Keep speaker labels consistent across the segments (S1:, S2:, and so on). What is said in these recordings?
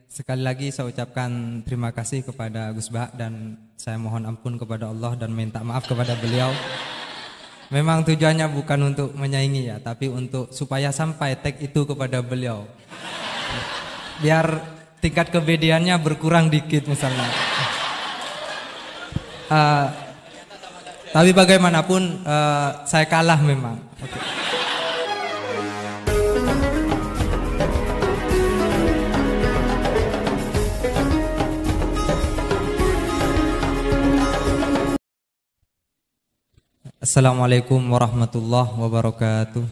S1: sekali lagi saya ucapkan terima kasih kepada Gus Bah dan saya mohon ampun kepada Allah dan minta maaf kepada beliau. Memang tujuannya bukan untuk menyaingi ya, tapi untuk supaya sampai tag itu kepada beliau. Biar tingkat kebedaannya berkurang dikit misalnya. Tapi bagaimanapun saya kalah memang. Okay. Assalamualaikum warahmatullahi wabarakatuh.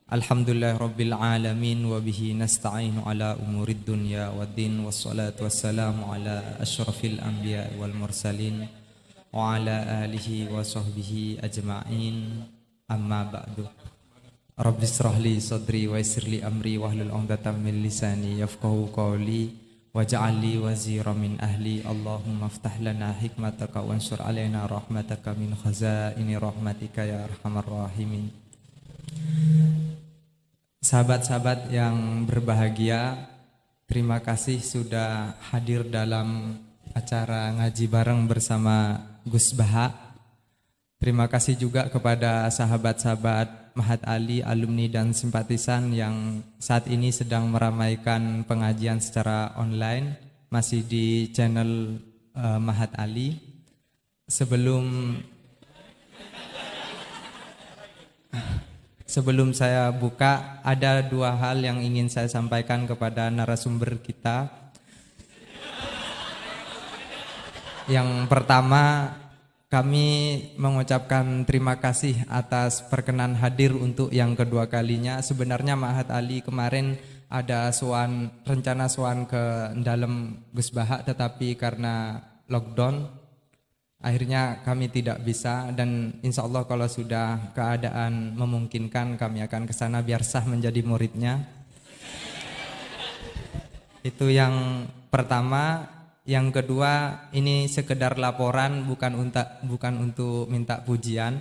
S1: Alhamdulillahirabbil alamin wa bihi nasta'inu ala umurid dunya waddin wassalatu wassalamu ala asyrafil anbiya wal mursalin wa ala alihi wa sahbihi ajma'in. Amma ba'du. Rabbi shrahli sadri wa yassirli amri wahlul 'uqdatam min lisani yafqahu qawli waj'al li wazira min ahli. Allahumma aftah lana hikmataka wansur alaina rahmataka min khazaini rahmatika ya arhamar rahimin. Sahabat-sahabat yang berbahagia, terima kasih sudah hadir dalam acara ngaji bareng bersama Gus Bah. Terima kasih juga kepada sahabat-sahabat Mahat Ali, alumni dan simpatisan yang saat ini sedang meramaikan pengajian secara online, masih di channel Mahat Ali. Sebelum saya buka, ada dua hal yang ingin saya sampaikan kepada narasumber kita. Yang pertama, kami mengucapkan terima kasih atas perkenan hadir untuk yang kedua kalinya. Sebenarnya Mahat Ali kemarin ada rencana sowan ke dalam Gus Bah, tetapi karena lockdown akhirnya kami tidak bisa, dan insya Allah kalau sudah keadaan memungkinkan kami akan ke sana biar sah menjadi muridnya. Itu yang pertama. Yang kedua, ini sekedar laporan, bukan untuk minta pujian,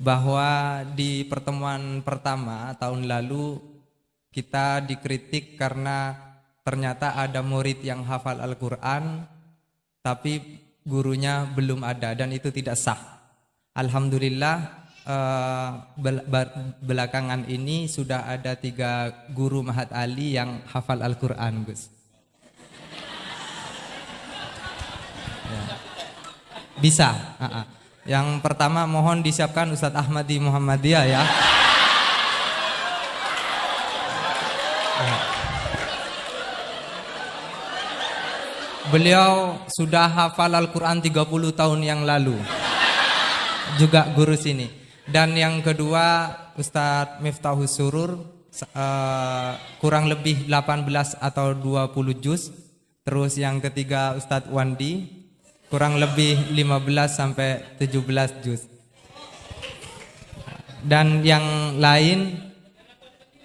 S1: bahwa di pertemuan pertama tahun lalu kita dikritik karena ternyata ada murid yang hafal Al-Quran tapi gurunya belum ada, dan itu tidak sah. Alhamdulillah belakangan ini sudah ada 3 guru Mahat Ali yang hafal Al-Quran, Gus. Ya. Bisa. Yang pertama mohon disiapkan Ustadz Ahmadi Muhammadiyah ya. Beliau sudah hafal Al-Quran 30 tahun yang lalu, juga guru sini. Dan yang kedua Ustadz Miftahus Surur, kurang lebih 18 atau 20 juz. Terus yang ketiga Ustadz Wandi, kurang lebih 15 sampai 17 juz. Dan yang lain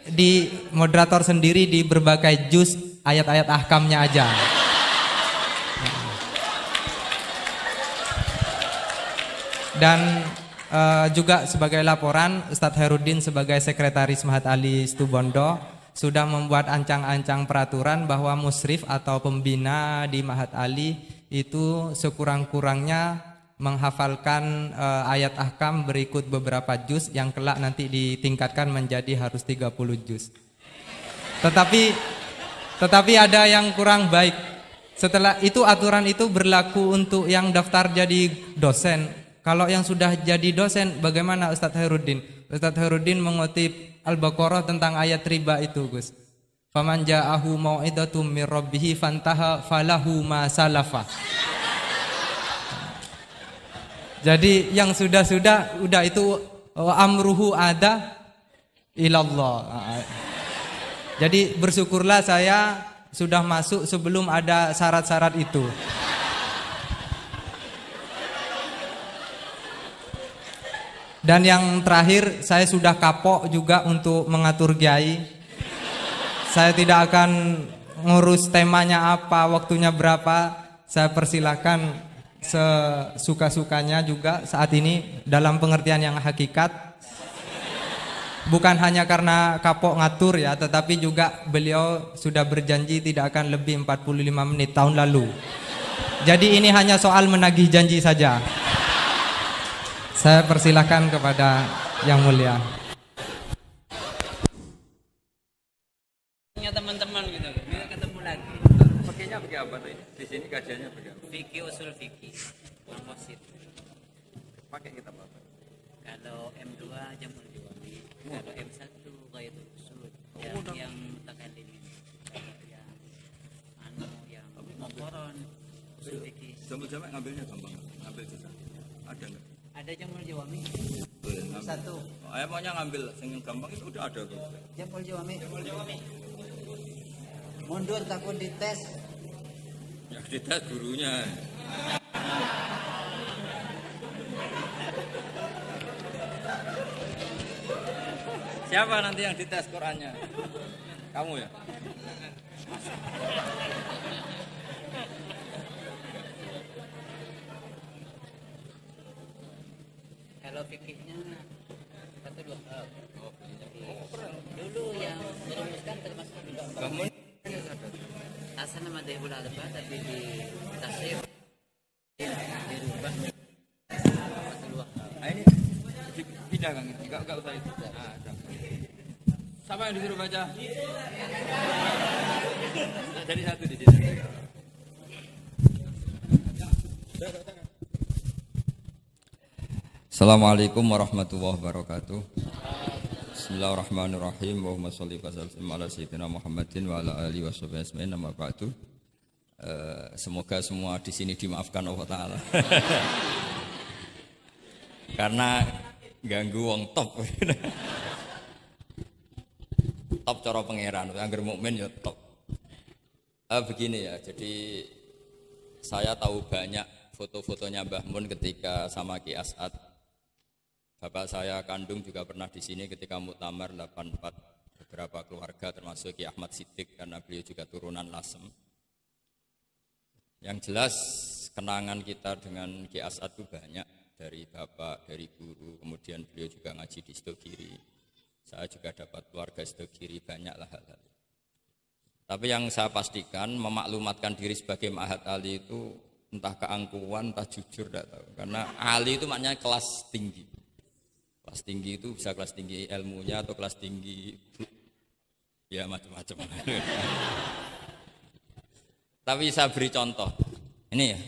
S1: di moderator sendiri di berbagai juz ayat-ayat ahkamnya aja. Dan juga sebagai laporan, Ustadz Herudin sebagai sekretaris Mahat Ali Situbondo sudah membuat ancang-ancang peraturan bahwa musrif atau pembina di Mahat Ali itu sekurang-kurangnya menghafalkan ayat ahkam berikut beberapa juz yang kelak nanti ditingkatkan menjadi harus 30 juz. Tetapi ada yang kurang baik. Setelah itu aturan itu berlaku untuk yang daftar jadi dosen. Kalau yang sudah jadi dosen bagaimana Ustadz Herudin? Ustadz Herudin mengutip Al-Baqarah tentang ayat riba itu, Gus. Faman ja'ahu mau'idatum mir rabbih fantaha falahu ma salafa. Jadi yang sudah udah itu amruhu ada ilallah. Jadi bersyukurlah saya sudah masuk sebelum ada syarat-syarat itu. Dan yang terakhir, saya sudah kapok juga untuk mengatur kiai. Saya tidak akan ngurus temanya apa, waktunya berapa. Saya persilahkan sesuka-sukanya juga saat ini dalam pengertian yang hakikat. bukan hanya karena kapok ngatur ya, tetapi juga beliau sudah berjanji tidak akan lebih 45 menit tahun lalu. Jadi ini hanya soal menagih janji saja. Saya persilahkan kepada Yang Mulia.
S2: Teman-teman gitu, biar ketemu lagi.
S3: Pakainya pakai apa tuh? Di sini kajiannya pakai apa?
S2: Fikih usul fikih, komposit.
S3: Pakai kitab apa?
S2: Kalau M2 Jamul Jawami, kalau M1 kayak itu usul yang mutakalim, yang yang mokoron usul fikih.
S3: Jamul Jawami ngambilnya gampang, ngambil susah. Ada nggak?
S2: Ada Jamul Jawami. Satu.
S3: Maunya ngambil yang gampang itu udah ada tuh.
S2: Jamul Jawami. Mundur takut dites.
S3: Ya dites gurunya. Siapa nanti yang dites Qurannya? Kamu ya?
S2: Kalau fikihnya satu dua hal. Dulu yang merumuskan termasuk juga asal nama Dehul Alba, tapi di tafsir dirubah satu dua hal.
S3: Ini pindah kan? Enggak usah itu. Sama yang disuruh baca. Jadi satu di sini. Assalamualaikum warahmatullahi wabarakatuh. Bismillahirrahmanirrahim. Allahumma sholli wa sallim ala sayyidina Muhammadin wa ala alihi washabihi ajmain. Amma ba'du. Semoga semua di sini dimaafkan Allah Taala. Karena ganggu wong top. Top cara pangeran, angger mukmin ya top. Begini ya, jadi saya tahu banyak foto-fotonya Mbah Mun ketika sama Ki As'ad. Bapak saya kandung juga pernah di sini ketika Muktamar 84, beberapa keluarga termasuk Ki Ahmad Siddiq karena beliau juga turunan Lasem. Yang jelas kenangan kita dengan Ki As'ad itu banyak, dari bapak, dari guru, kemudian beliau juga ngaji di Stokiri. Saya juga dapat keluarga Stokiri, banyaklah hal-hal. Tapi yang saya pastikan memaklumatkan diri sebagai Ma'had Ali itu entah keangkuhan, entah jujur, tidak tahu. Karena Ali itu maknanya kelas tinggi. Kelas tinggi itu bisa kelas tinggi ilmunya atau kelas tinggi ya macam-macam. Tapi saya beri contoh. Ini ya,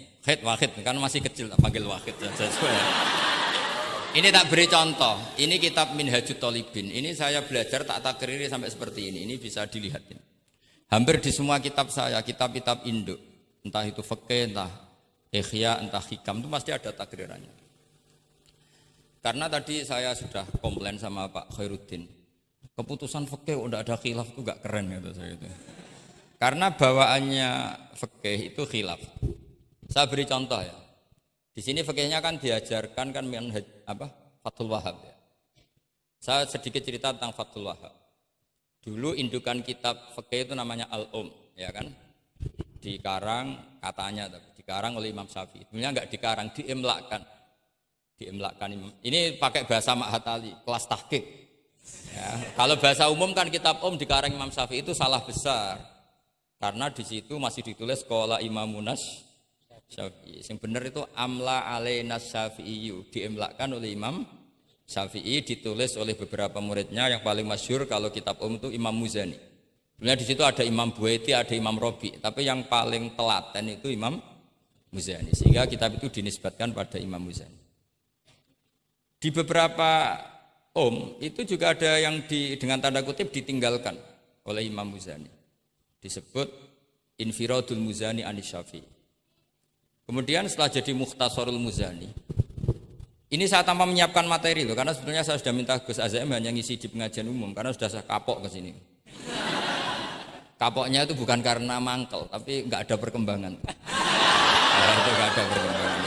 S3: Wahid kan masih kecil, tak panggil Wahid saja. Ini tak beri contoh. Ini kitab Minhajut Thalibin. Ini saya belajar tak takriri sampai seperti ini. Ini bisa dilihat. Hampir di semua kitab saya, kitab-kitab induk, entah itu fikih, entah ihya, entah hikam, itu pasti ada takrirannya. Karena tadi saya sudah komplain sama Pak Khairuddin, keputusan fikih udah ada khilaf itu gak keren gitu saya itu. Karena bawaannya fikih itu khilaf. Saya beri contoh ya. Di sini fikihnya kan diajarkan kan Fathul Wahhab ya. Saya sedikit cerita tentang Fathul Wahhab. Dulu indukan kitab fikih itu namanya Al-Um, ya kan? Dikarang katanya, dikarang oleh Imam Syafi'i. Sebenarnya enggak dikarang, diimlakkan. Ini pakai bahasa Ma'had Ali, kelas tahqiq. Ya, kalau bahasa umum kan kitab dikarang Imam Syafi'i itu salah besar. Karena di situ masih ditulis qala Imamunas Syafi'i. Yang benar itu amla alaina Syafi'i, diimlakkan oleh Imam Syafi'i, ditulis oleh beberapa muridnya. Yang paling masyhur kalau kitab itu Imam Muzani. Sebenarnya di situ ada Imam Buaiti, ada Imam Robi, tapi yang paling telaten itu Imam Muzani. Sehingga kitab itu dinisbatkan pada Imam Muzani. Di beberapa itu juga ada yang dengan tanda kutip ditinggalkan oleh Imam Muzani. Disebut Infiradul Muzani anis Syafi'i. Kemudian setelah jadi Mukhtasarul Muzani, ini saya tanpa menyiapkan materi loh, karena sebetulnya saya sudah minta Gus Azam hanya ngisi di pengajian umum, karena sudah saya kapok ke sini. Kapoknya itu bukan karena mangkel, tapi nggak ada perkembangan. Itu nggak ada perkembangan.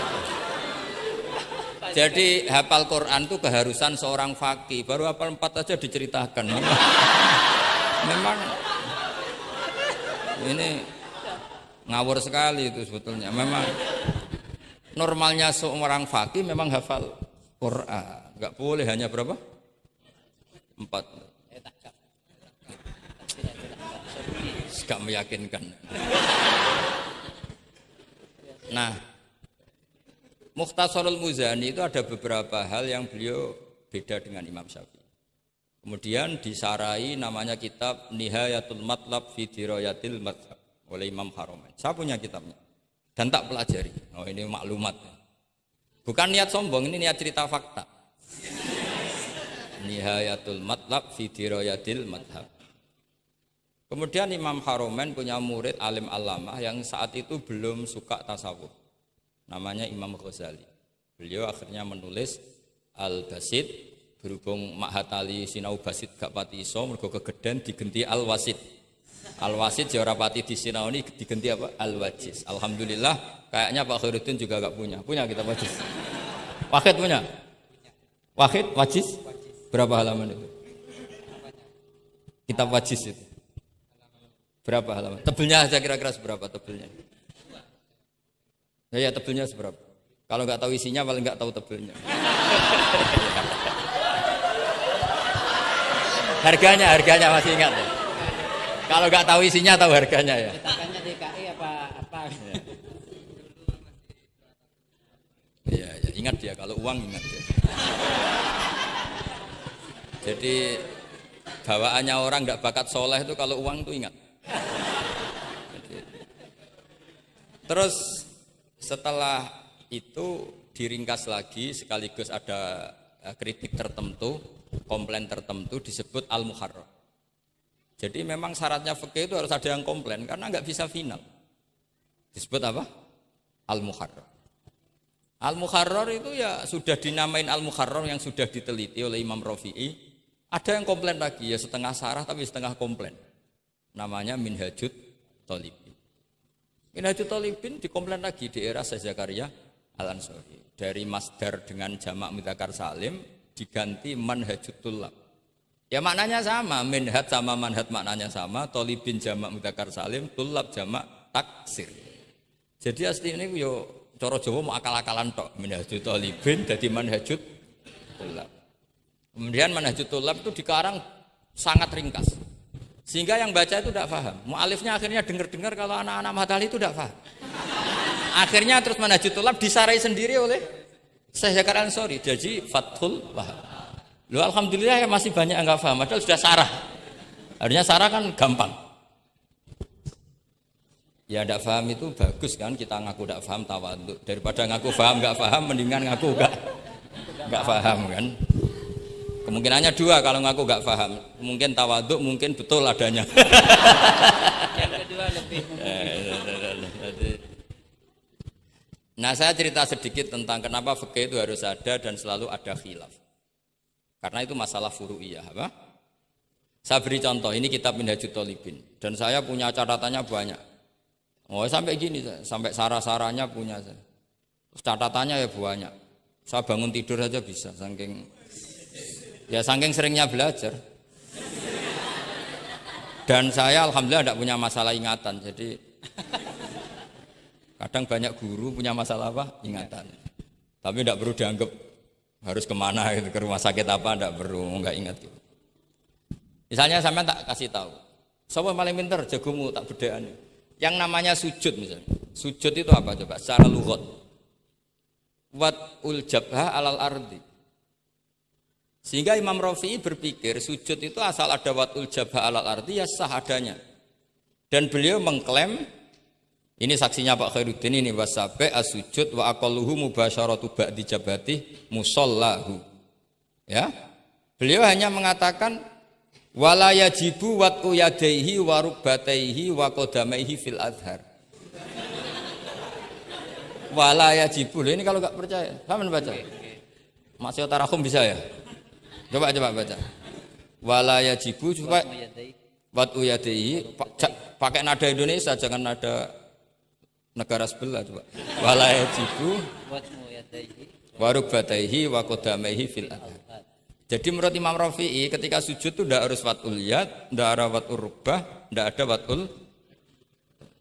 S3: Jadi hafal Quran itu keharusan seorang faqih, baru hafal 4 aja diceritakan. Memang ini ngawur sekali itu sebetulnya. Memang normalnya seorang faqih memang hafal Quran. Enggak boleh hanya berapa? 4. Gak meyakinkan. Nah, Mukhtasarul Muzani itu ada beberapa hal yang beliau beda dengan Imam Syafi'i. Kemudian disarai namanya kitab Nihayatul Matlab fi Dirayatil Madhab oleh Imam Haramain. Saya punya kitabnya dan tak pelajari. Oh, ini maklumat. Bukan niat sombong, ini niat cerita fakta. Nihayatul Matlab fi Dirayatil Madhab. Kemudian Imam Haramain punya murid alim alamah yang saat itu belum suka tasawuf. Namanya Imam Ghazali. Beliau akhirnya menulis Al-Basit, berhubung Mahatali sinau basit gak pati iso mergo kegeden digenti Al-Wasit. Al-Wasit ya ora pati disinau ini digenti apa? Al-Wajiz. Alhamdulillah kayaknya Pak Khairuddin juga gak punya. Punya kitab Wajiz. Wahid punya? Wahid Wajiz? Berapa halaman itu? Kitab Wajiz itu. Berapa halaman? Tebelnya aja kira-kira seberapa tebelnya? Ya tebelnya seberapa? Kalau nggak tahu isinya paling nggak tahu tebelnya. Harganya masih ingat ya? Kalau nggak tahu isinya tahu harganya ya.
S2: Cetakannya DKI apa?
S3: Iya, ya, ingat dia kalau uang ingat dia. Jadi bawaannya orang nggak bakat soleh itu kalau uang itu ingat. Terus setelah itu diringkas lagi sekaligus ada kritik tertentu, komplain tertentu disebut al-muharrar. Jadi memang syaratnya fikih itu harus ada yang komplain karena nggak bisa final. Disebut apa? Al-muharrar. Al-muharrar itu ya sudah dinamain al-muharrar yang sudah diteliti oleh Imam Rafi'i. Ada yang komplain lagi ya setengah sarah tapi setengah komplain. Namanya Minhajut Thalibin. Minhajut Thalibin dikomplain lagi di era Syekh Zakaria Al-Ansari. Dari masdar dengan jamak mudzakkar salim diganti manhajut tullab. Ya maknanya sama, minhaj sama manhaj maknanya sama, Thalibin jamak mudzakkar salim, tullab jamak taksir. Jadi asli ini yo cara Jawa mau akal-akalan tok, Minhajut Thalibin jadi manhajut tullab. Kemudian manhajut tullab itu dikarang sangat ringkas. Sehingga yang baca itu tidak paham. Mu'alifnya akhirnya dengar-dengar kalau anak-anak Mahtali itu tidak paham. Akhirnya terus manhajut tullab disarai sendiri oleh Syekh Zakaria Al-Ansari. Jadi Fathul Wahab. Loh alhamdulillah ya masih banyak yang enggak paham. Padahal sudah sarah. Harusnya sarah kan gampang. Ya tidak paham itu bagus kan kita ngaku tidak paham tawadhu. Daripada ngaku paham enggak paham mendingan ngaku enggak paham kan. Kemungkinannya dua kalau ngaku gak paham. Mungkin tawaduk, mungkin betul adanya.
S2: Yang kedua lebih.
S3: Nah saya cerita sedikit tentang kenapa fikih itu harus ada dan selalu ada khilaf. Karena itu masalah furu'iyah. Apa? Saya beri contoh, ini kitab Minhajut Thalibin. Dan saya punya catatannya banyak. Oh sampai gini, sampai sarah-sarahnya punya. Terus catatannya ya banyak. Saya bangun tidur aja bisa, saking seringnya belajar. Dan saya alhamdulillah tidak punya masalah ingatan. Jadi kadang banyak guru punya masalah apa? Ingatan. Tapi tidak perlu dianggap harus kemana gitu, ke rumah sakit apa, tidak perlu, nggak ingat gitu. Misalnya saya tak kasih tahu, siapa paling pintar jagomu tak bedaan. Yang namanya sujud misalnya. Sujud itu apa coba? Secara lughat. Wat'ul jabha alal ardi. Sehingga Imam Rafi'i berpikir sujud itu asal ada wat'ul jabha alal ardi ya sah adanya. Dan beliau mengklaim, ini saksinya Pak Khairuddin ini, wasabe as-sujud wa aqalluhu mubasyaratu ba'di jabati musallahu. Ya. Beliau hanya mengatakan wala yajibu wat'u yadaihi wa rukbataihi wa qadamaihi fil adhar. Wala yajibu. Ini kalau enggak percaya, sama baca. Masih tarahum bisa ya? Coba baca. Wala yajibu coba wat'u yadaihi pakai nada Indonesia jangan nada negara sebelah coba. Wala yajibu wa rukbataihi wa qadamaihi fil adhar. Jadi menurut Imam Rafi'i ketika sujud itu tidak harus wat'ul yad, tidak ada wat'ul rukbah, tidak ada wat'ul.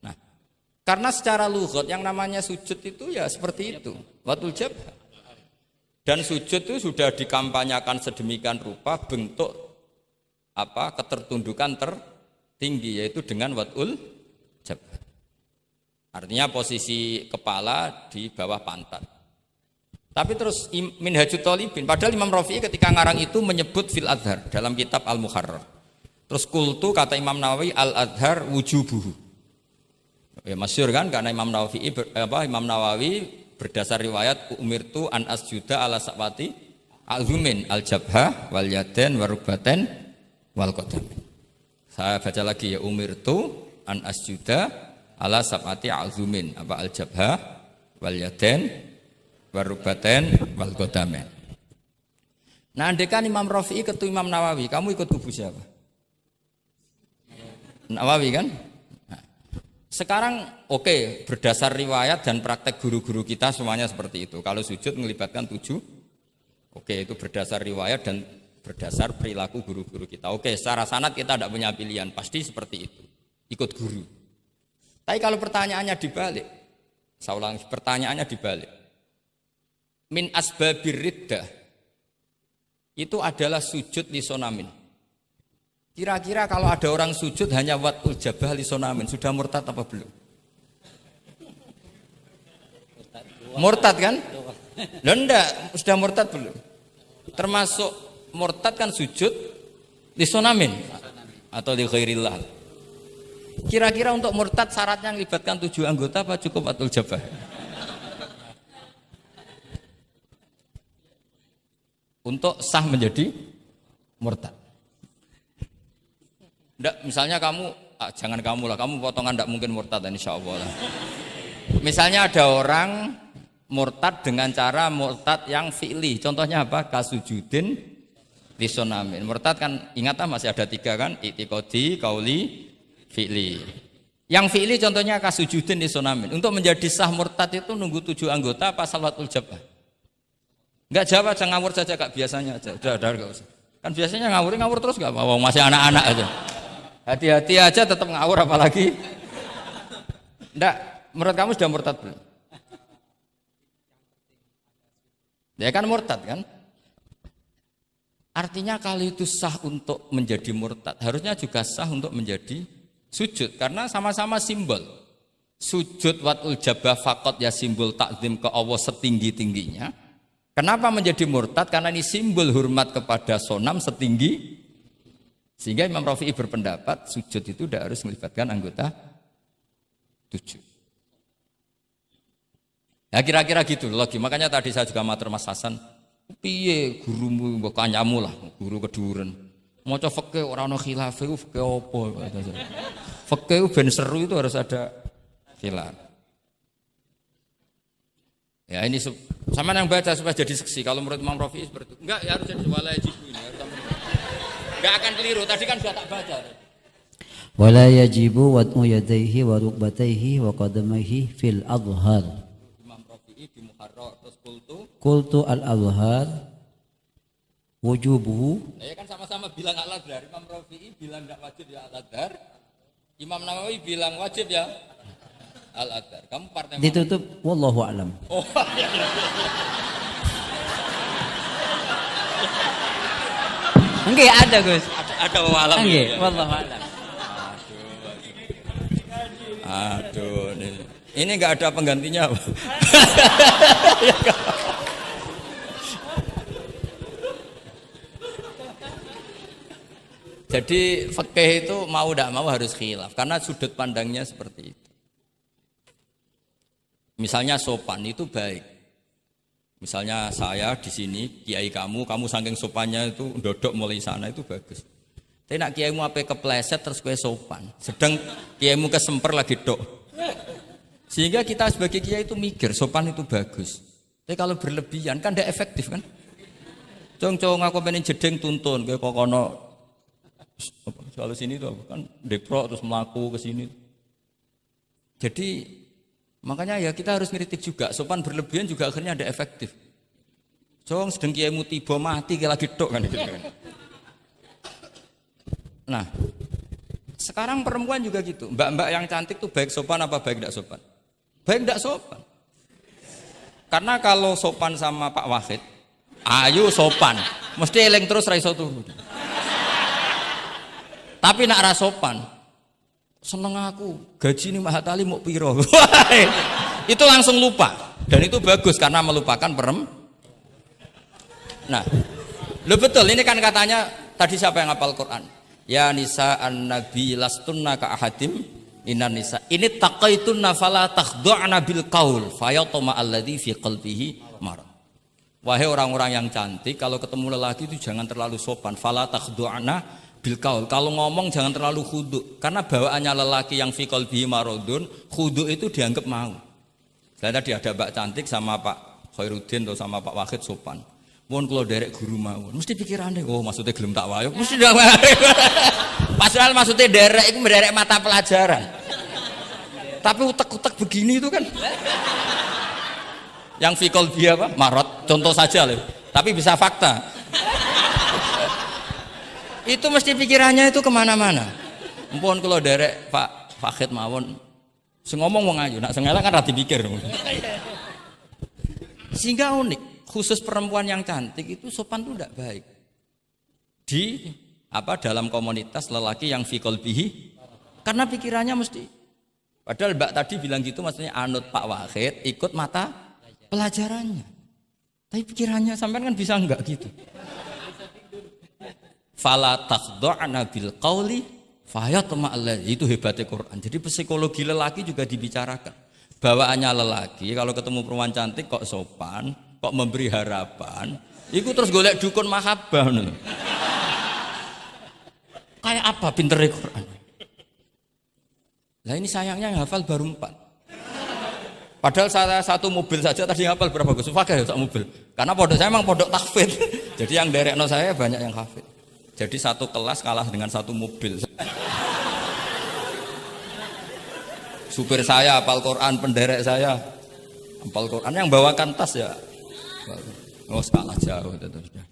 S3: Nah, karena secara lughat yang namanya sujud itu ya seperti itu, wat'ul jabha. Dan sujud itu sudah dikampanyakan sedemikian rupa bentuk ketertundukan tertinggi, yaitu dengan wad'ul jabhah. Artinya posisi kepala di bawah pantat. Tapi terus Minhajut Thalibin, padahal Imam Rafi'i ketika ngarang itu menyebut fil adhar dalam kitab Al-Muharrar. Terus kultu kata Imam Nawawi al-adhar wujubuhu. Ya masyhur kan, karena Imam Nawawi berdasar riwayat umirtu an asjuda ala sabati azumin al-jabhah wal yaden warubaten wal qadam. Saya baca lagi ya, umirtu an asjuda ala sabati azumin al-jabhah wal yaden warubaten wal qadam. Nah, andekan Imam Rafi'i ketua Imam Nawawi, kamu ikut kubu siapa? Nawawi kan? Nah, sekarang oke, berdasar riwayat dan praktek guru-guru kita semuanya seperti itu. Kalau sujud melibatkan 7, oke, itu berdasar riwayat dan berdasar perilaku guru-guru kita. Oke, secara sanad kita tidak punya pilihan, pasti seperti itu, ikut guru. Tapi kalau pertanyaannya dibalik, saya ulang, pertanyaannya dibalik. Min asbabir riddah itu adalah sujud lisonamin. Kira-kira kalau ada orang sujud hanya wad'ul jabhah lisonamin, sudah murtad apa belum? Murtad kan? Loh enggak, sudah murtad belum? Termasuk murtad kan sujud lisonamin atau li ghairillah. Kira-kira untuk murtad syaratnya melibatkan 7 anggota apa cukup wad'ul jabhah? Untuk sah menjadi murtad. Nggak, misalnya kamu, jangan kamu lah, kamu potongan tidak mungkin murtad insya Allah lah. Misalnya ada orang murtad dengan cara murtad yang fi'li, contohnya apa? Kasujudin lisonamin. Murtad kan, ingatlah masih ada 3 kan, i'tiqadi, qauli, fi'li. Yang fi'li contohnya kasujudin lisonamin. Untuk menjadi sah murtad itu nunggu 7 anggota apa salawatul jabhah? Enggak jawab aja, ngawur saja kak, biasanya aja. Udah enggak usah. Kan biasanya ngawur terus enggak mau, masih anak-anak aja. Hati-hati aja tetap ngawur apalagi. Enggak, menurut kamu sudah murtad belum? Ya kan murtad kan? Artinya kalau itu sah untuk menjadi murtad, harusnya juga sah untuk menjadi sujud karena sama-sama simbol. Sujud wad'ul jabhah faqat ya simbol takzim ke Allah setinggi-tingginya. Kenapa menjadi murtad? Karena ini simbol hormat kepada sonam setinggi. Sehingga Imam Rafi'i berpendapat sujud itu tidak harus melibatkan anggota 7. Ya kira-kira gitu logi. Makanya tadi saya juga matur Mas Hasan, piye gurumu mbok kancamu lah, guru keduren. Maca fikih ora ana khilaf iku fikih apa? Fikih ben seru itu harus ada khilaf. Ya ini sama yang baca supaya jadi seksi. Kalau menurut Imam Rafi'i seperti itu. Enggak, ya harus jadi wala yajibu ini. Enggak akan keliru. Tadi kan sudah tak baca.
S4: Wala yajibu wad'u yadayhi wa rukbatayhi wa qadamaihi fil adhar.
S3: Imam Rafi'i di Muharrar terus
S4: qultu al-adhar wujubuhu.
S3: Ya kan sama-sama bilang al-adhar. Imam Rafi'i bilang enggak wajib ya al-adhar. Imam Nawawi bilang wajib ya al-adhar. Kamu partai mana?
S4: Ditutup wallahu a'lam.
S3: Oh, iya.
S4: Enggak ada, Gus.
S3: Ada walam.
S4: Enggak, wallahu a'lam.
S3: Aduh, ini enggak ada penggantinya. Jadi fikih itu mau tidak mau harus khilaf karena sudut pandangnya seperti itu. Misalnya sopan itu baik. Misalnya saya di sini, kiai kamu saking sopannya itu dodok mulai sana itu bagus. Tapi nak kiaimu apa kepleset terus kue sopan. Sedang kiaimu kesemper lagi dok. Sehingga kita sebagai kiai itu mikir sopan itu bagus. Tapi kalau berlebihan kan tidak efektif kan. Cong aku pengen jedeng tuntun kayak kokono. Kalau sini tuh kan deprok terus melaku ke sini. Jadi makanya ya kita harus ngeritik juga, sopan berlebihan juga akhirnya ada efektif. Jong sedang kiaimu tiba mati kayak lagi dok kan gitu kan. Nah, sekarang perempuan juga gitu. Mbak-mbak yang cantik tuh baik sopan apa baik tidak sopan? Baik tidak sopan. Karena kalau sopan sama Pak Wahid, ayo sopan, mesti eling terus ra iso turu. Tapi nak ra sopan. Seneng aku, gaji ini Mahatali mau piro. Itu langsung lupa. Dan itu bagus karena melupakan Nah, lo betul ini kan katanya tadi siapa yang hafal Quran? Ya nisa an-nabi lastunna ka ahadim inan nisa. Ini taqaitunna fala takhdu'na bil qaul fayatma alladzi fi qalbihi marad. Wahai orang-orang yang cantik, kalau ketemu lelaki itu jangan terlalu sopan. Fala takhdu'na bil qaul. Kalau ngomong jangan terlalu khudu karena bawaannya lelaki yang fi qalbihi maradun, khudu itu dianggap mau. Saya tadi ada Mbak Cantik sama Pak Khairuddin atau sama Pak Wahid sopan. Mohon kalau derek guru mawon, mesti pikirannya, oh maksudnya gelem tak wayo, mesti dah. Padahal maksudnya derek itu menderek mata pelajaran. Tapi utek-utek begini itu kan, yang fikol dia apa? Marot, contoh saja loh. Tapi bisa fakta. Itu mesti pikirannya itu kemana-mana. Mohon kalau derek Pak Wahid mawon, ngomong wong ayu, nak sengaja kan rati pikir. Sehingga unik. Khusus perempuan yang cantik itu sopan itu tidak baik di dalam komunitas lelaki yang fi qalbihi karena pikirannya mesti padahal Mbak tadi bilang gitu maksudnya anut Pak Wahid ikut mata pelajarannya tapi pikirannya sampean kan bisa enggak gitu. Fala takhdu'na bil qauli fayatma alladzi, itu hebatnya Quran. Jadi psikologi lelaki juga dibicarakan. Bawaannya lelaki kalau ketemu perempuan cantik kok sopan, kok memberi harapan, itu terus golek dukun mahabbah nih. Kayak apa pinternya Quran? Lah ini sayangnya yang hafal baru 4. Padahal saya satu mobil saja tadi hafal berapa Gus? Pakai satu mobil. Karena pondok saya memang pondok tahfidz. Jadi yang derekno saya banyak yang hafid. Jadi satu kelas kalah dengan satu mobil. Supir saya hafal Quran, penderek saya hafal Quran, yang bawakan tas ya. Oh kalah jauh itu sudah.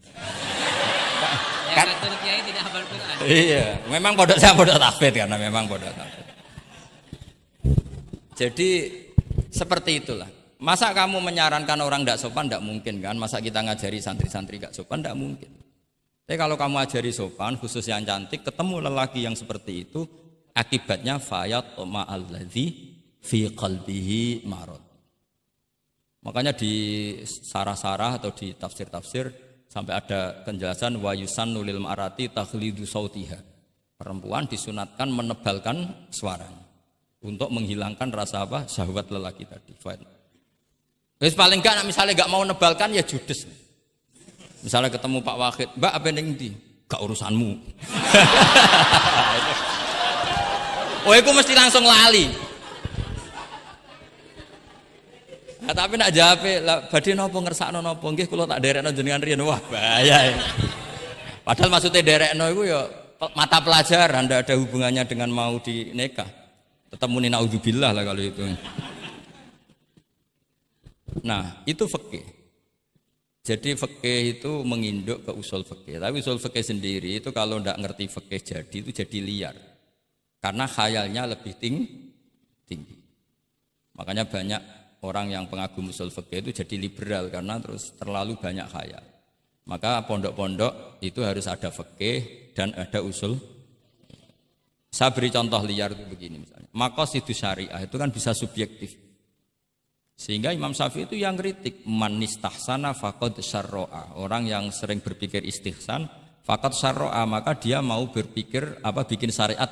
S3: Kan
S2: Kiai tidak hafal Quran.
S3: Iya, memang pondok saya pondok tahfidz karena memang pondok tahfidz. Jadi seperti itulah. Masa kamu menyarankan orang tidak sopan? Tidak mungkin kan. Masa kita ngajari santri-santri tidak sopan? Tidak mungkin. Tapi kalau kamu ajari sopan, khusus yang cantik, ketemu lelaki yang seperti itu, akibatnya fayat ma'alladzi fi qalbihi marad. Makanya di sarah-sarah atau di tafsir-tafsir sampai ada penjelasan wa yusannu lil mar'ati takhlidu sautiha. Perempuan disunatkan menebalkan suaranya untuk menghilangkan rasa apa? Syahwat lelaki tadi. Terus paling enggak misalnya enggak mau nebalkan ya judes. Misalnya ketemu Pak Wahid, "Mbak apa ning ndi?" "Gak urusanmu." Oh, itu mesti langsung lali. Nah, tapi nak jawab, badhe napa ngersakno napa? Nggih kula tak derekno jenengan riyen. Wah, bahaya. Padahal maksudnya derekno iku ya mata pelajaran, ndak ada hubungannya dengan mau dinikah. Tetap muni naudzubillah lah kalau itu. Nah, itu fikih. Jadi fikih itu menginduk ke usul fikih. Tapi usul fikih sendiri itu kalau ndak ngerti fikih jadi itu jadi liar. Karena khayalnya lebih tinggi. Makanya banyak orang yang pengagum usul fikih itu jadi liberal karena terus terlalu banyak khayal. Maka pondok-pondok itu harus ada fikih dan ada usul. Saya beri contoh liar itu begini misalnya. Maqasidus syariah itu kan bisa subjektif. Sehingga Imam Syafi'i itu yang kritik man istahsana faqad syarra'a. Orang yang sering berpikir istihsan faqad syarra'a, maka dia mau berpikir bikin syariat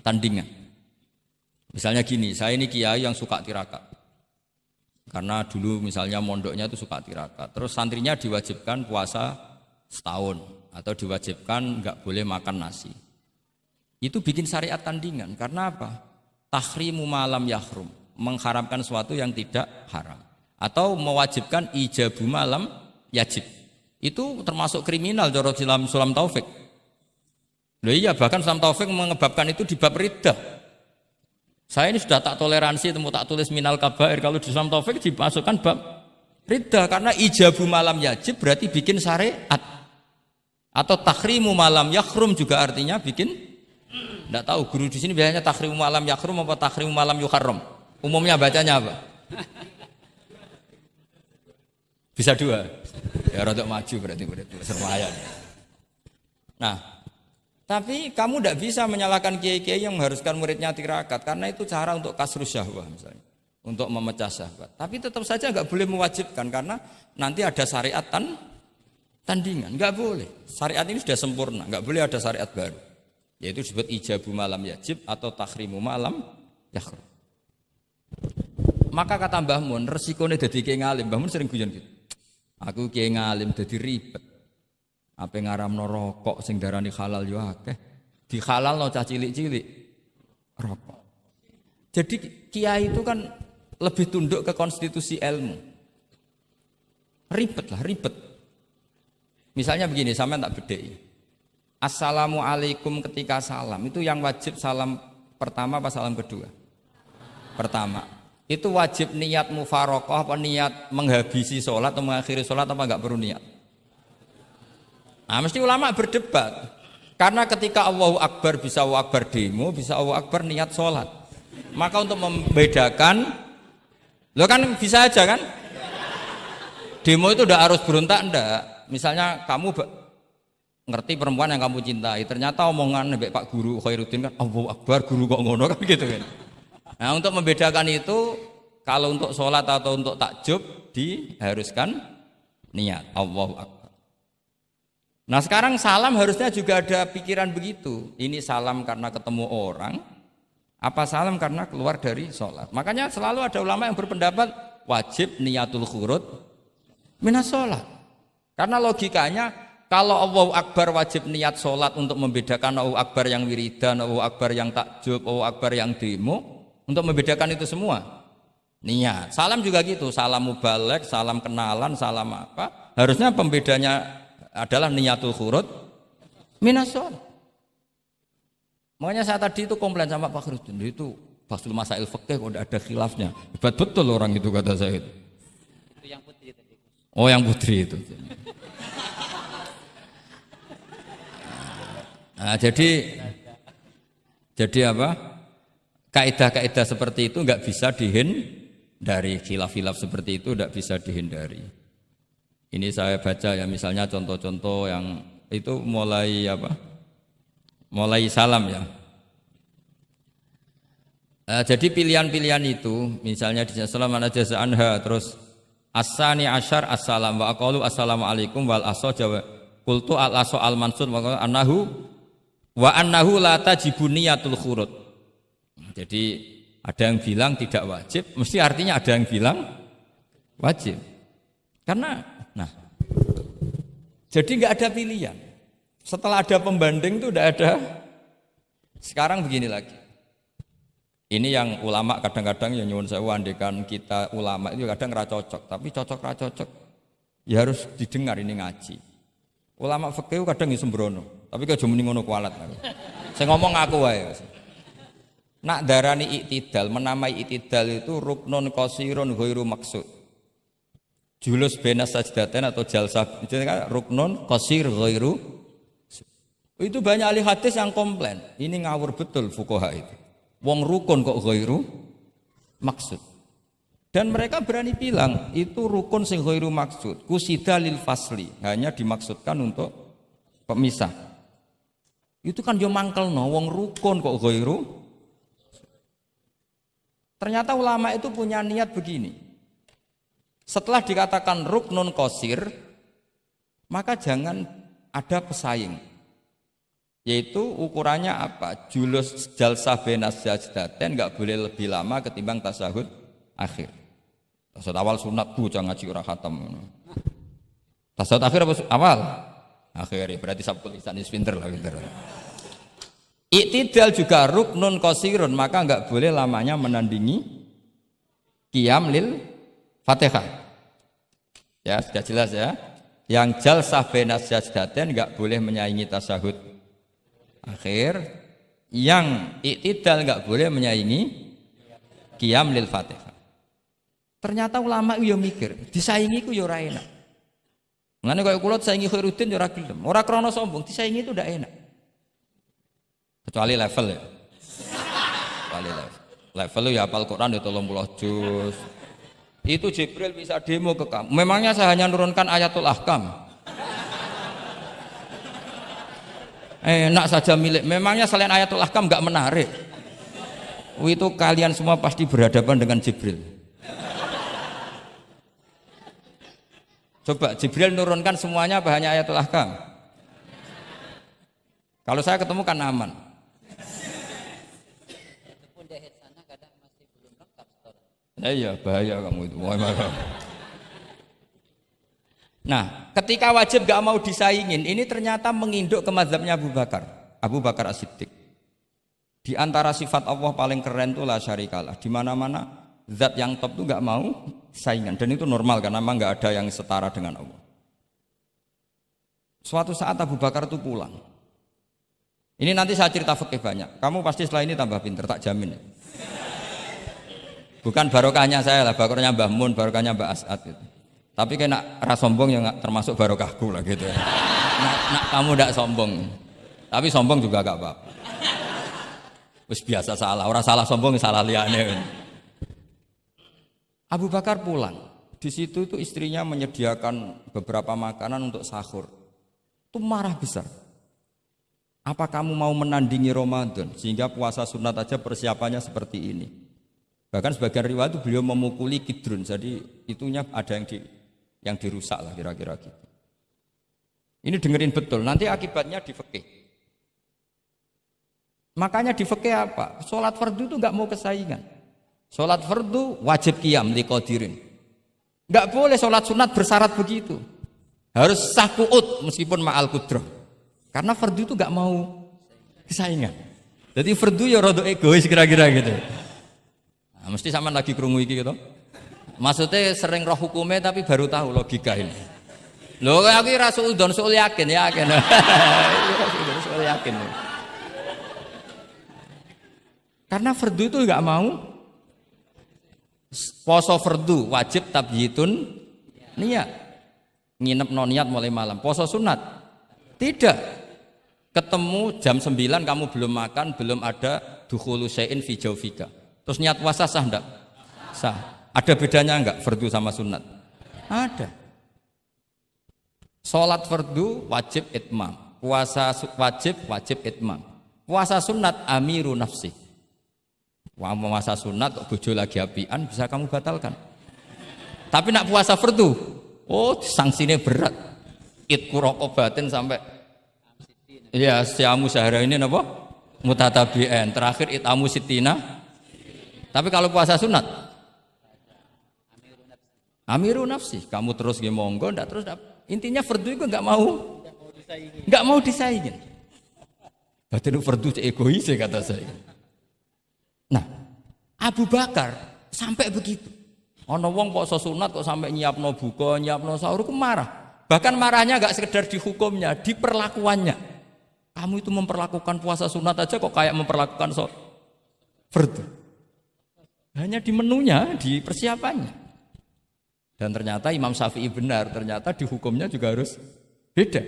S3: tandingan. Misalnya gini, saya ini kiai yang suka tirakat. Karena dulu misalnya mondoknya itu suka tirakat. Terus santrinya diwajibkan puasa setahun atau diwajibkan enggak boleh makan nasi. Itu bikin syariat tandingan. Karena apa? Tahrimu malam yahrum, mengharamkan sesuatu yang tidak haram. Atau mewajibkan ijabu malam yajib. Itu termasuk kriminal menurut Sulam Taufik. Loh iya, bahkan Sulam Taufik mengebabkan itu di bab riddah. Saya ini sudah tak toleransi, tak tulis minal kabair. Kalau di Sulam Taufik dimasukkan bab riddah. Karena ijabu malam yajib berarti bikin syariat. Atau tahrimu malam yakhrum juga artinya bikin. Tidak tahu guru di sini biasanya tahrimu malam yakhrum apa tahrimu malam yuharram. Umumnya bacanya apa? Bisa dua. Ya rodok maju berarti sermayan. Nah, Tapi kamu tidak bisa menyalahkan kiai-kiai yang mengharuskan muridnya tirakat karena itu cara untuk kasrus syahwah misalnya, untuk memecah syahwat. Tapi tetap saja nggak boleh mewajibkan karena nanti ada syariat tandingan, nggak boleh. Syariat ini sudah sempurna, nggak boleh ada syariat baru. Yaitu disebut ijabu malam yajib atau takhrimu malam yakhrum. Maka kata Mbah Mun, resikonya jadi kiai ngalim. Mbah Mun sering guyon gitu. Aku kiai ngalim jadi ribet. Apa ngaramno rokok sing darani halal yo akeh. Di halalno cah cilik-cilik rokok. Jadi kiai itu kan lebih tunduk ke konstitusi ilmu. Ribet lah, ribet. Misalnya begini, sampean tak bedheki. Assalamualaikum ketika salam, itu yang wajib salam pertama apa salam kedua? Pertama. Itu wajib niat mufaroqah apa niat menghabisi sholat atau mengakhiri sholat apa enggak perlu niat? Nah, mesti ulama berdebat. Karena ketika Allahu Akbar bisa Allahu Akbar demo, bisa Allahu Akbar niat sholat. Maka untuk membedakan, lo kan bisa aja kan? Demo itu udah harus berontak enggak? Misalnya kamu ngerti perempuan yang kamu cintai, ternyata omongan nebek Pak Guru Khairuddin kan Allahu Akbar, guru kok ngono kan gitu kan. Nah, untuk membedakan itu kalau untuk sholat atau untuk takjub diharuskan niat Allahu Akbar. Nah, sekarang salam harusnya juga ada pikiran begitu. Ini salam karena ketemu orang, apa salam karena keluar dari sholat. Makanya selalu ada ulama yang berpendapat wajib niatul khurud minas sholat. Karena logikanya kalau Allahu Akbar wajib niat sholat untuk membedakan Allahu Akbar yang wiridan, Allahu Akbar yang takjub, Allahu Akbar yang demo, untuk membedakan itu semua niat. Salam juga gitu, salam mubalek, salam kenalan, salam apa. Harusnya pembedanya adalah niatul khurud minas sholat. Makanya saya tadi itu komplain sama Pak Khairuddin, itu Faslul Masail Fikih kok ada khilafnya. Hebat betul orang itu kata saya itu.
S2: Itu yang putri tadi.
S3: Oh, yang putri itu. Nah, jadi apa? Kaidah-kaidah seperti itu nggak bisa dihindari, khilaf-khilaf seperti itu nggak bisa dihindari. Ini saya baca ya, misalnya contoh-contoh yang itu mulai apa? Mulai salam ya. Jadi pilihan-pilihan itu, misalnya di salam ana jaza anha, terus asani asyar assalam wa aqalu assalamualaikum wal aso jawa qultu al aso al mansur wa annahu la tajibu niyatul khurud. Jadi ada yang bilang tidak wajib, mesti artinya ada yang bilang wajib. Karena jadi nggak ada pilihan. Setelah ada pembanding itu udah ada. Sekarang begini lagi. Ini yang ulama kadang-kadang yang nyuwun sewu andekan kita ulama itu kadang ra cocok, tapi cocok ra cocok ya harus didengar ini ngaji. Ulama fikih kadang iso sembrono, tapi kok aja muni ngono kualat aku. Saya ngomong aku wae. Nak darani iktidal, menamai iktidal itu ruknun qasirun ghairu maksud. Julus benas sajdatain atau jalsah itu kan ruknun qasir ghairu. Itu banyak ahli hadis yang komplain. Ini ngawur betul fuqaha itu. Wong rukun kok ghairu maksud. Dan mereka berani bilang itu rukun sing ghairu maksud. Kusida lil fasli, hanya dimaksudkan untuk pemisah. Itu kan yo mangkelno wong rukun kok ghairu. Ternyata ulama itu punya niat begini. Setelah dikatakan ruknun qasir, maka jangan ada pesaing. Yaitu ukurannya apa? Julus jalsah benas sajdatain enggak boleh lebih lama ketimbang tasyahud akhir. Tasyahud awal sunat bu jangan ngaji ora khatam. Tasyahud akhir apa awal? Akhir, berarti sabtu lisan pinter lah pinter. Iktidal juga ruknun qasirun, maka enggak boleh lamanya menandingi qiyam lil Fatihah. Ya, sudah jelas ya. Yang jalsah benas sajdatain enggak boleh menyaingi tasyahud akhir. Yang iktidal enggak boleh menyaingi qiyam lil Fatihah. Ternyata ulama yo mikir, disaingi ku yo ora enak. Ngene kaya kula disaingi Khairuddin yo ora gelem. Ora krana sombong, disaingi itu ndak enak. Kecuali level ya. Kecuali level. Level ya hafal Quran ya 30 juz. Itu Jibril bisa demo ke kamu. Memangnya saya hanya nurunkan ayatul ahkam. Enak saja milik. Memangnya selain ayatul ahkam nggak menarik? Itu kalian semua pasti berhadapan dengan Jibril. Coba Jibril nurunkan semuanya apa hanya ayatul ahkam? Kalau saya ketemu kan aman. Iya bahaya kamu itu. Nah, ketika wajib gak mau disaingin, ini ternyata menginduk ke mazhabnya Abu Bakar. Abu Bakar As-Siddiq. Di antara sifat Allah paling keren itu la syarikalah. Di mana-mana zat yang top itu gak mau saingan, dan itu normal karena memang gak ada yang setara dengan Allah. Suatu saat Abu Bakar itu pulang. Ini nanti saya cerita fikih banyak. Kamu pasti setelah ini tambah pinter, tak jamin. Bukan barokahnya saya lah, barokahnya Mbah Mun, barokahnya Mbah As'ad gitu. Tapi kena ras sombong yang termasuk barokahku lah gitu ya. Kamu tidak sombong, tapi sombong juga gak apa-apa. Terus biasa salah, orang salah sombong salah liane. Abu Bakar pulang, di situ itu istrinya menyediakan beberapa makanan untuk sahur. Itu marah besar. Apa kamu mau menandingi Ramadan sehingga puasa sunat aja persiapannya seperti ini? Bahkan sebagian riwayat itu beliau memukuli kidrun, jadi itunya ada yang dirusak lah kira-kira gitu. Ini dengerin betul, nanti akibatnya di fikih. Makanya di fikih apa? Sholat fardu itu nggak mau kesaingan. Sholat fardu wajib qiyam liqadirin. Nggak boleh sholat sunat bersyarat begitu. Harus sah qu'ud meskipun ma'al qudrah. Karena fardu itu nggak mau kesaingan. Jadi fardu ya rada egois kira-kira gitu. Nah, mesti sama lagi krungu iki gitu. Maksudnya sering roh hukumnya tapi baru tahu logika ini. Loh aku ora suudon soal yakin. Soal yakin. Karena fardu itu enggak mau. Poso fardu wajib tabyitun niat. Nginep no niat mulai malam. Poso sunat tidak. Ketemu jam 9 kamu belum makan, belum ada dukhulu syai'in fi jawfika. Terus niat puasa sah enggak? Sah. Ada bedanya enggak fardu sama sunat? Ada. Sholat fardu wajib itmam, puasa wajib itmam. Puasa sunat amiru nafsi. Puasa sunat bojo lagi apian bisa kamu batalkan. Tapi nak puasa fardu, oh sanksinya berat. Itku rokobatin sampai ya siamu sehari ini apa? Mutatabi'an. Terakhir itamu sitina. Tapi kalau puasa sunat amiru nafsi, kamu terus nggih monggo, ndak terus intinya fardu itu nggak mau disaingin. Batin fardu egois kata saya. Nah, Abu Bakar sampai begitu. Ono wong poso sunat kok sampai nyiapno buka, nyiapno sahur, ku marah. Bahkan marahnya nggak sekedar di hukumnya, di perlakuannya. Kamu itu memperlakukan puasa sunat aja kok kayak memperlakukan fardu. Hanya di menunya, di persiapannya. Dan ternyata Imam Syafi'i benar, ternyata di hukumnya juga harus beda.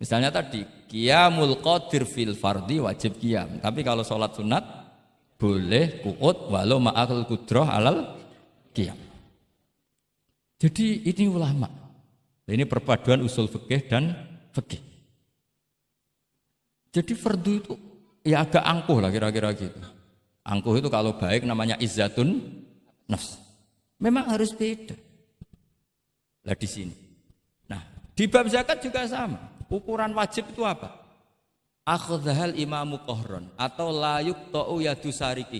S3: Misalnya tadi, qiyamul qadir fil fardi wajib qiyam. Tapi kalau sholat sunat, boleh qu'ud walau ma'al qudrah alal qiyam. Jadi ini ulama. Ini perpaduan usul fikih dan fikih. Jadi fardu itu ya agak angkuh lah kira-kira gitu. Angkuh itu kalau baik namanya izzatun nafs. Memang harus beda. Lah di sini. Nah, di bab zakat juga sama. Ukuran wajib itu apa? Akhdhal imamu qahron atau la yuqta'u yadu sariki.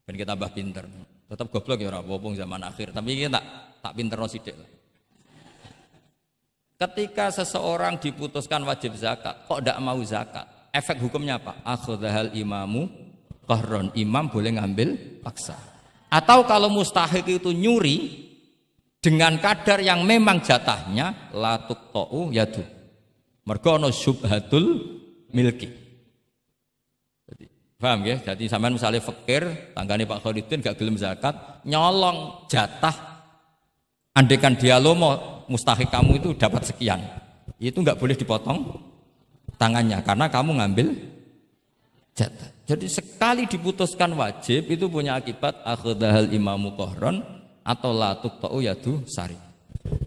S3: Ben kita tambah pinter. Tetap goblok ya ora apa-apa zaman akhir, tapi kita tak pinterno sithik. Ketika seseorang diputuskan wajib zakat, kok ndak mau zakat? Efek hukumnya apa? Akhdhal imamu qahron. Imam boleh ngambil paksa. Atau kalau mustahik itu nyuri dengan kadar yang memang jatahnya la tuqta'u yadu. Mergo ana syubhatul milki. Jadi, paham ya? Jadi sampean misalnya fakir, tanggane Pak Khalidin gak gelem zakat, nyolong jatah. Andekan dia lomo mustahik kamu itu dapat sekian. Itu enggak boleh dipotong tangannya karena kamu ngambil jatah. Jadi sekali diputuskan wajib itu punya akibat akhdhal imamu qahron atau la tuqta'u yadu sari.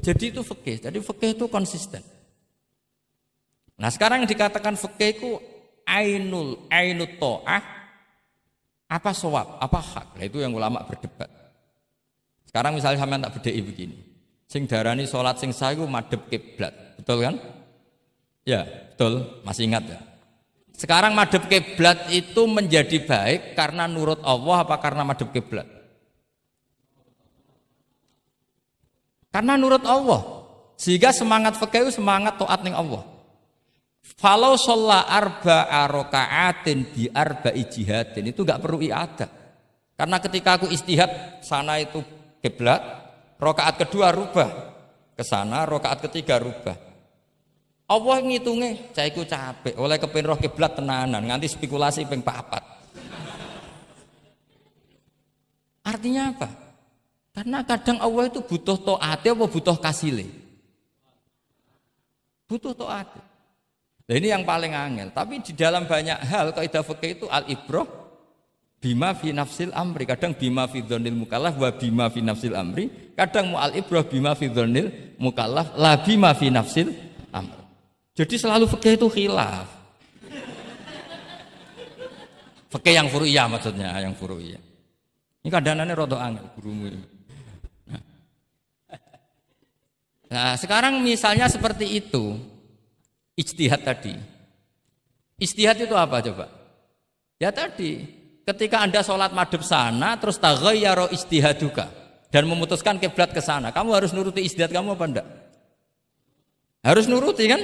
S3: Jadi itu fikih. Jadi fikih itu konsisten. Nah sekarang yang dikatakan fikih itu ainut ta'ah, apa shawab, apa hak. Nah, itu yang ulama berdebat. Sekarang misalnya sampean tak bedheki begini. Sing darani salat sing sah iku madhep kiblat. Betul kan? Ya, betul. Masih ingat ya? Sekarang madhep kiblat itu menjadi baik karena nurut Allah apa karena madhep kiblat? Karena nurut Allah. Sehingga semangat fikih itu semangat taat ning Allah. Falau sholla arba'a raka'atin bi arba'i jihadin itu enggak perlu i'adah. Karena ketika aku istihad sana itu kiblat, rakaat kedua rubah ke sana, rakaat ketiga rubah. Allah ngitungnya, saya iku capek oleh kepin roh kiblat tenanan nganti spekulasi ping 4. Artinya apa? Karena kadang Allah itu butuh taat apa butuh kasile? Butuh taat. Nah ini yang paling angel. Tapi di dalam banyak hal kaidah fikih itu al-ibrah bima fi nafsil amri. Kadang bima fi dzannil mukallaf wa bima fi nafsil amri. Kadang mu al-ibrah bima fi dzannil mukallaf la bima fi nafsil amri. Jadi selalu fikih itu khilaf. Fikih yang furu'iyah maksudnya, yang furu'iyah. Ini kadang-kadang rada angel gurumu ini. Nah, sekarang misalnya seperti itu. Ijtihad tadi. Ijtihad itu apa coba? Ya tadi, ketika Anda sholat madhep sana terus taghayyara ijtihaduka dan memutuskan kiblat ke sana, kamu harus nuruti ijtihad kamu apa enggak? Harus nuruti kan?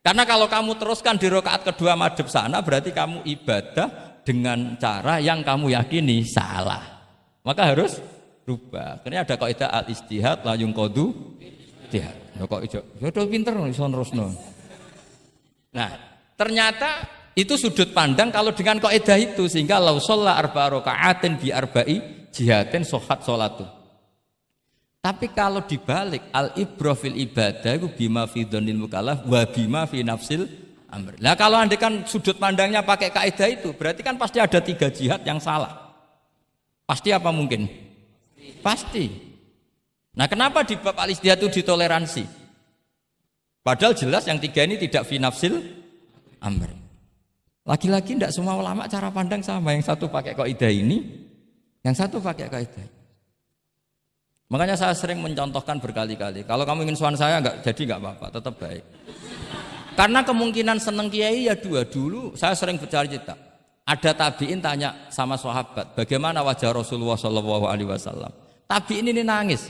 S3: Karena kalau kamu teruskan di rakaat kedua madhep sana berarti kamu ibadah dengan cara yang kamu yakini salah. Maka harus rubah. Karena ada kaidah al-ijtihad la yunqadu ijtihad. Ya kok ijo. Ya udah pinter iso nerusno. Nah, ternyata itu sudut pandang kalau dengan kaidah itu sehingga lau sholla arba'a raka'atin bi arba'i jihadin sohat sholatu. Tapi kalau dibalik al-ibrah fil ibadah itu bima fi dzannil mukallaf wa bima fi nafsil amr. Nah, kalau andekan sudut pandangnya pakai kaidah itu berarti kan pasti ada 3 jihad yang salah. Pasti apa mungkin? Pasti. Nah, kenapa di bab al-ijtihad itu ditoleransi? Padahal jelas yang 3 ini tidak fi nafsil amr. Lagi-lagi tidak semua ulama cara pandang sama. Yang satu pakai kaidah ini, yang satu pakai kaidah. Makanya saya sering mencontohkan berkali-kali. Kalau kamu ingin suan saya enggak apa-apa, tetap baik. Karena kemungkinan seneng kiai ya 2. Dulu saya sering bercerita. Ada tabiin tanya sama sahabat, bagaimana wajah Rasulullah SAW. Tabiin ini nangis.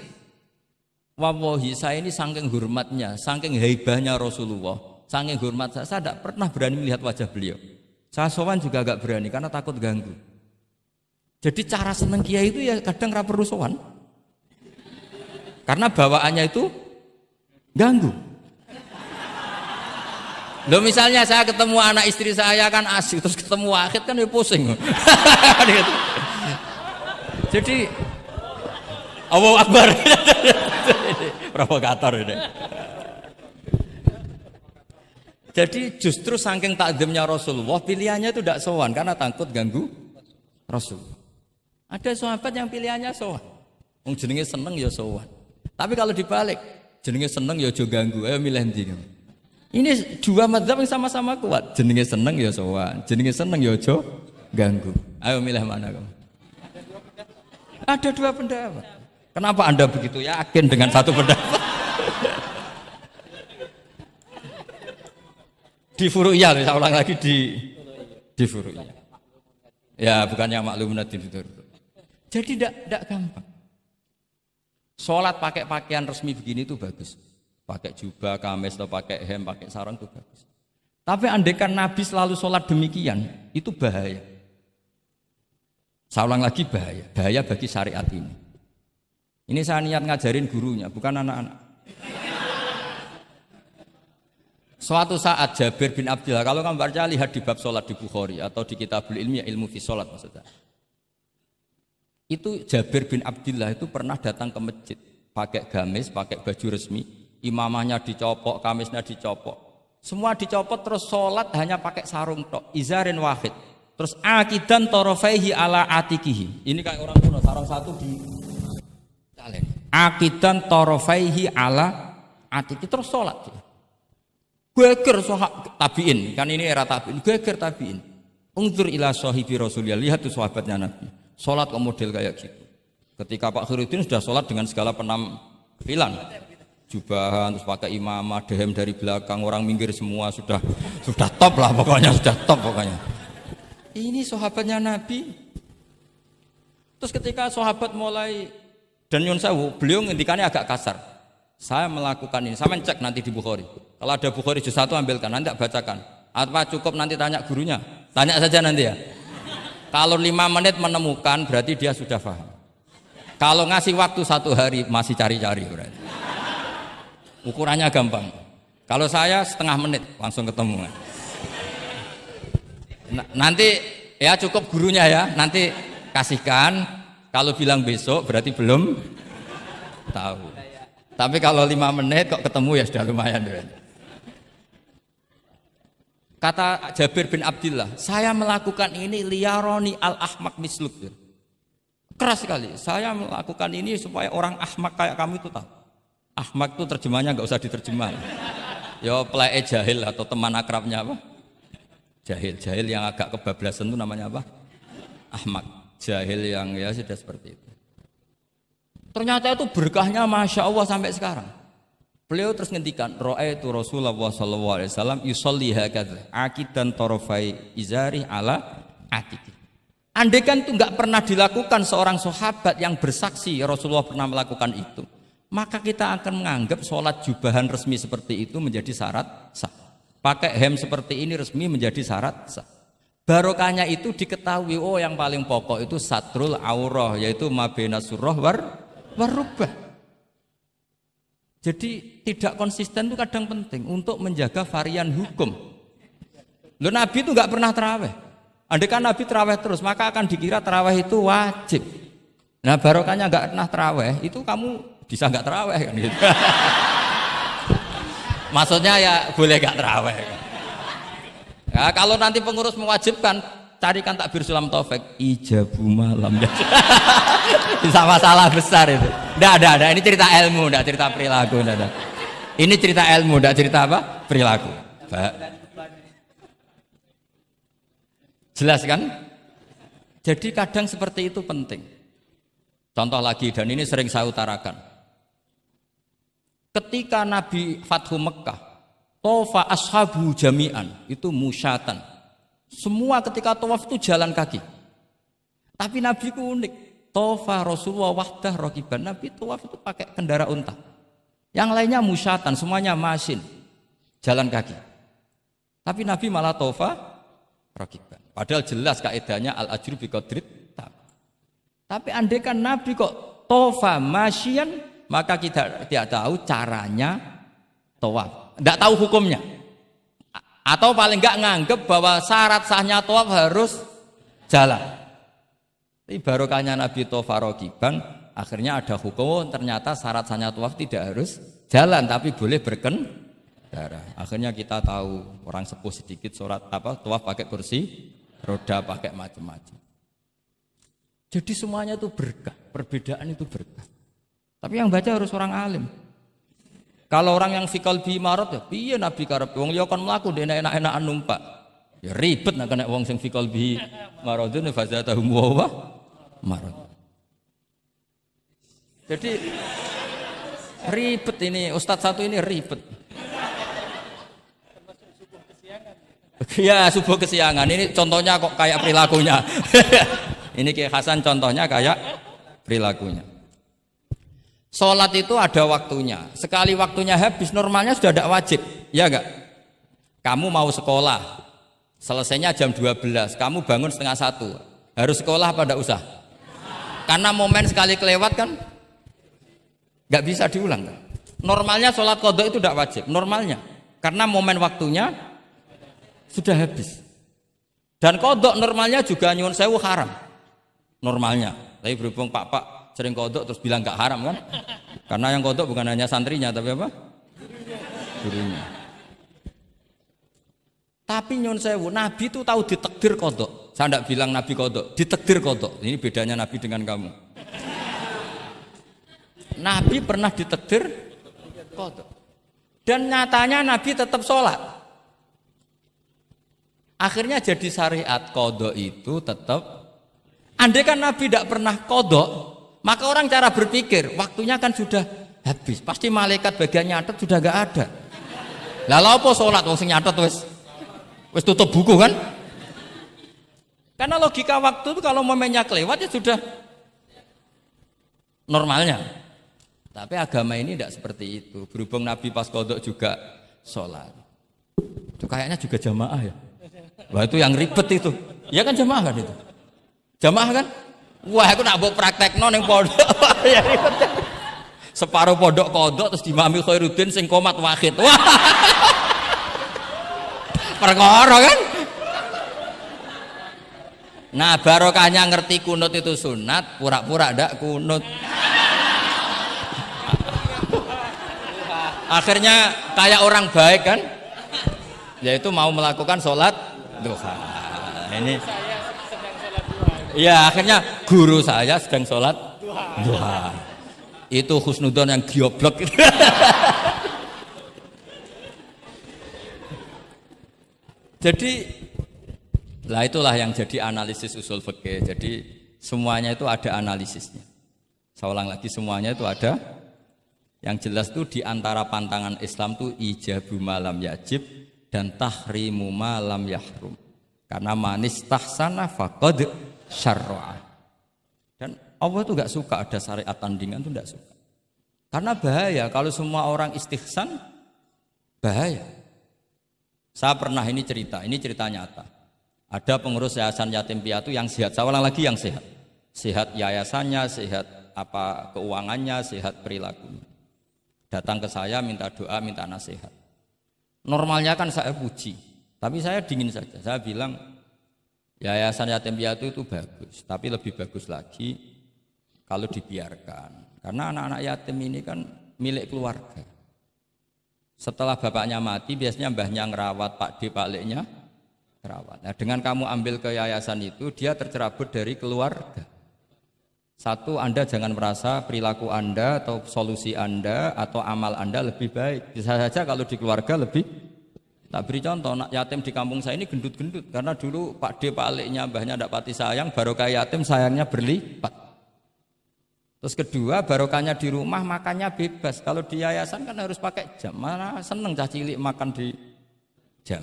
S3: Wallahi saya ini saking hormatnya, saking haibahnya Rasulullah, saking hormat saya tidak pernah berani melihat wajah beliau. Saya sowan juga agak berani karena takut ganggu. Jadi cara seneng kiai itu ya kadang ra perlu sowan. Karena bawaannya itu ganggu. Loh misalnya saya ketemu anak istri saya kan asik, terus ketemu Wahid kan ya pusing. Jadi Allahu Akbar. Provokator ini. Jadi justru saking takdimnya Rasulullah pilihannya itu tidak sowan karena takut ganggu Rasul. Ada sahabat yang pilihannya sowan. Wong jenenge seneng ya sowan. Tapi kalau dibalik jenenge seneng ya aja ganggu. Ayo milih ndi. Ini 2 mazhab yang sama-sama kuat. Jenenge seneng ya sowan, jenenge seneng ya aja ganggu. Ayo milih mana kamu? Ada 2 pendapat. Kenapa Anda begitu yakin dengan satu pendapat? Di furu'iyah, saya ulang lagi di furu'iyah. Ya, bukannya maklumat di furu'iyah. Jadi tidak gampang. Sholat pakai pakaian resmi begini itu bagus. Pakai jubah, kamis, atau pakai hem, pakai sarung itu bagus. Tapi andaikan Nabi selalu sholat demikian, itu bahaya. Saya ulang lagi bahaya bagi syariat ini. Ini saya niat ngajarin gurunya, bukan anak-anak. Suatu saat Jabir bin Abdillah, kalau kamu baca lihat di bab sholat di Bukhari atau di Kitabul Ilmi, ilmu fi sholat maksudnya. Itu Jabir bin Abdillah itu pernah datang ke masjid, pakai gamis, pakai baju resmi, imamahnya dicopok, kamisnya dicopok. Semua dicopot terus sholat hanya pakai sarung tok, izarin wahid. Terus akidan torofaihi ala atikihi. Ini kayak orang kuno, sarung satu di akidan torofaihi ala atiki terus sholat. Geger tabiin, kan ini era tabiin, geger tabiin. Ungzur ila sahibi Rasulillah, lihat tuh sahabatnya Nabi. Salat kok model kayak gitu. Ketika Pak Khairuddin sudah salat dengan segala penampilan. Jubahan, terus pakai imamah, dehem dari belakang, orang minggir semua sudah top lah pokoknya, sudah top pokoknya. Ini sahabatnya Nabi. Terus ketika sahabat mulai dan nyun sewu, beliau ngendikannya agak kasar. Saya melakukan ini, saya cek nanti di Bukhari. Kalau ada Bukhari juz 1 ambilkan, nanti tak bacakan. Apa cukup nanti tanya gurunya? Tanya saja nanti ya. Kalau 5 menit menemukan berarti dia sudah paham. Kalau ngasih waktu 1 hari masih cari-cari berarti. Ukurannya gampang. Kalau saya setengah menit langsung ketemu. Nanti ya cukup gurunya ya. Nanti kasihkan. Kalau bilang besok berarti belum tahu. Tapi kalau 5 menit kok ketemu ya sudah lumayan. Kata Jabir bin Abdillah, saya melakukan ini liyaroni al-ahmak misluk. Keras sekali. Saya melakukan ini supaya orang ahmak kayak kamu itu tahu. Ahmak itu terjemahnya nggak usah diterjemah. Ya pelai jahil atau teman akrabnya apa? Jahil yang agak kebablasan itu namanya apa? Ahmak. Jahil yang ya sudah seperti itu. Ternyata itu berkahnya Masya Allah sampai sekarang. Beliau terus ngendikan, ra'aitu Rasulullah sallallahu alaihi wasallam yusolli hakadza, aqidan tarafai izari ala atiki. Andai kan itu enggak pernah dilakukan seorang sahabat yang bersaksi Rasulullah pernah melakukan itu, maka kita akan menganggap sholat jubahan resmi seperti itu menjadi syarat sah. Pakai hem seperti ini resmi menjadi syarat sah. Barokahnya itu diketahui, oh yang paling pokok itu satrul aurah, yaitu mabena surah warubah. Jadi tidak konsisten itu kadang penting untuk menjaga varian hukum. Loh, Nabi itu nggak pernah terawih. Andai kan Nabi terawih terus, maka akan dikira terawih itu wajib. Nah barokahnya nggak pernah terawih, itu kamu bisa nggak terawih kan gitu. Maksudnya ya boleh nggak terawih. Ya, kalau nanti pengurus mewajibkan, carikan takbir sulam taufik ijabu malam. Bisa masalah besar itu. Nggak ada. Ini cerita ilmu, nggak cerita perilaku. Nggak ada. Ini cerita ilmu, nggak cerita apa? Perilaku. Jelas kan? Jadi kadang seperti itu penting. Contoh lagi, dan ini sering saya utarakan. Ketika Nabi Fathu Mekah, tofa ashabu jami'an, itu musyatan. Semua ketika tawaf itu jalan kaki. Tapi Nabi itu unik. Tofa Rasulullah wahdah rokiban. Nabi tawaf itu pakai kendaraan unta. Yang lainnya musyatan, semuanya masin. Jalan kaki. Tapi Nabi malah tofa rokiban. Padahal jelas kaidahnya al-ajru biqadrit. Tapi andai kan Nabi kok tofa masyian, maka kita tidak tahu caranya tawaf. Tidak tahu hukumnya. Atau paling enggak nganggep bahwa syarat sahnya tawaf harus jalan. Tapi barokahnya Nabi tofa rokiban, akhirnya ada hukum, ternyata syarat sahnya tawaf tidak harus jalan, tapi boleh berkendara. Akhirnya kita tahu orang sepuh sedikit tawaf pakai kursi roda, pakai macam-macam. Jadi semuanya itu berkah, perbedaan itu berkah. Tapi yang baca harus orang alim. Kalau orang yang fikal bi marot ya, piye Nabi karep wong liya kon mlaku ndek enak-enakan numpak. Ya ribet nek kena wong sing fikal bi marodun fazatahum wa marot. Jadi ribet ini Ustadz satu ini ribet. Ya subuh kesiangan ini contohnya kok kayak perilakunya. Ini Kiai Hasan contohnya kayak perilakunya. Sholat itu ada waktunya. Sekali waktunya habis normalnya sudah tidak wajib, ya enggak? Kamu mau sekolah, selesainya jam 12, kamu bangun 12:30. Harus sekolah apa enggak usah? Karena momen sekali kelewat kan enggak bisa diulang kan? Normalnya sholat qadha itu tidak wajib, normalnya. Karena momen waktunya sudah habis. Dan qadha normalnya juga nyuwun sewu haram. Normalnya. Tapi berhubung Pak sering kodok terus bilang gak haram kan? Karena yang kodok bukan hanya santrinya tapi apa? Gurunya. Tapi nyun sewu, Nabi itu tahu ditakdir kodok. Saya tidak bilang Nabi kodok, ditakdir kodok. Ini bedanya Nabi dengan kamu. Nabi pernah ditakdir kodok. Dan nyatanya Nabi tetap sholat. Akhirnya jadi syariat qadha itu tetap. Andai kan Nabi tidak pernah qadha, maka orang cara berpikir waktunya kan sudah habis. Pasti malaikat bagian nyatet sudah enggak ada. Lah lha apa sholat wong sing nyatet wis tutup buku kan? Karena logika waktu itu kalau momennya kelewat ya sudah normalnya. Tapi agama ini tidak seperti itu. Berhubung Nabi pas qadha juga sholat. Itu kayaknya juga jamaah ya. Wah itu yang ribet itu. Ya kan jamaah kan itu. Jamaah kan? Wah aku nak mbok praktekno ning pondok. Ya ribet. Separuh pondok qadha terus dimami Khairuddin sing qomat wahid. Wah. Perkara kan? Nah barokahnya ngerti kunut itu sunat, pura-pura ndak kunut. Akhirnya kayak orang baik kan? Yaitu mau melakukan sholat duha. Ini. Ya akhirnya guru saya sedang sholat duha. Itu husnudon yang gioblok. Jadi lah itulah yang jadi analisis usul fikih. Jadi semuanya itu ada analisisnya. Saya ulang lagi, semuanya itu ada. Yang jelas itu di antara pantangan Islam itu ijabu malam yajib dan tahrimu malam yahrum. Karena manis tahsana faqad syarra'a. Dan Allah itu enggak suka ada syariat tandingan, itu enggak suka. Karena bahaya kalau semua orang istihsan, bahaya. Saya pernah ini cerita nyata. Ada pengurus yayasan yatim piatu yang sehat. Saya ulang lagi, yang sehat. Sehat yayasannya, sehat apa keuangannya, sehat perilakunya. Datang ke saya minta doa, minta nasihat. Normalnya kan saya puji, tapi saya dingin saja. Saya bilang yayasan yatim piatu itu bagus, tapi lebih bagus lagi kalau dibiarkan. Karena anak-anak yatim ini kan milik keluarga. Setelah bapaknya mati, biasanya mbahnya ngerawat, Pak D, Pak Leknya ngerawat. Nah, dengan kamu ambil ke yayasan itu, dia tercerabut dari keluarga. Satu, Anda jangan merasa perilaku Anda atau solusi Anda atau amal Anda lebih baik. Bisa saja kalau di keluarga lebih. Tak beri contoh, anak yatim di kampung saya ini gendut-gendut. Karena dulu Pak D, Pak Leknya, mbahnya tidak pati sayang, barokah yatim sayangnya berlipat. Terus kedua, barokahnya di rumah makannya bebas. Kalau di yayasan kan harus pakai jam. Mana seneng cah cilik makan di jam.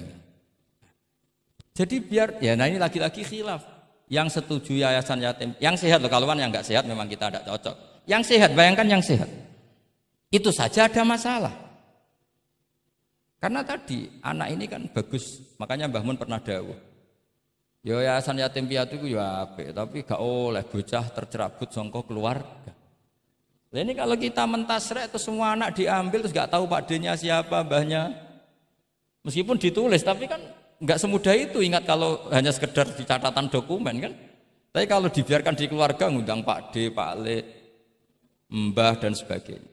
S3: Jadi biar, ya nah ini lagi-lagi khilaf. Yang setuju yayasan yatim, yang sehat loh, kalau yang nggak sehat memang kita tidak cocok. Yang sehat, bayangkan yang sehat. Itu saja ada masalah. Karena tadi anak ini kan bagus, makanya Mbah Mun pernah dawuh. Ya yayasan yatim piatu itu ya apik, tapi gak oleh bocah tercerabut sangka keluarga. Nah ini kalau kita mentasrek terus semua anak diambil terus gak tahu Pak D-nya siapa, mbahnya. Meskipun ditulis tapi kan gak semudah itu, ingat kalau hanya sekedar di catatan dokumen kan. Tapi kalau dibiarkan di keluarga ngundang Pak D, Pak Le, Mbah dan sebagainya.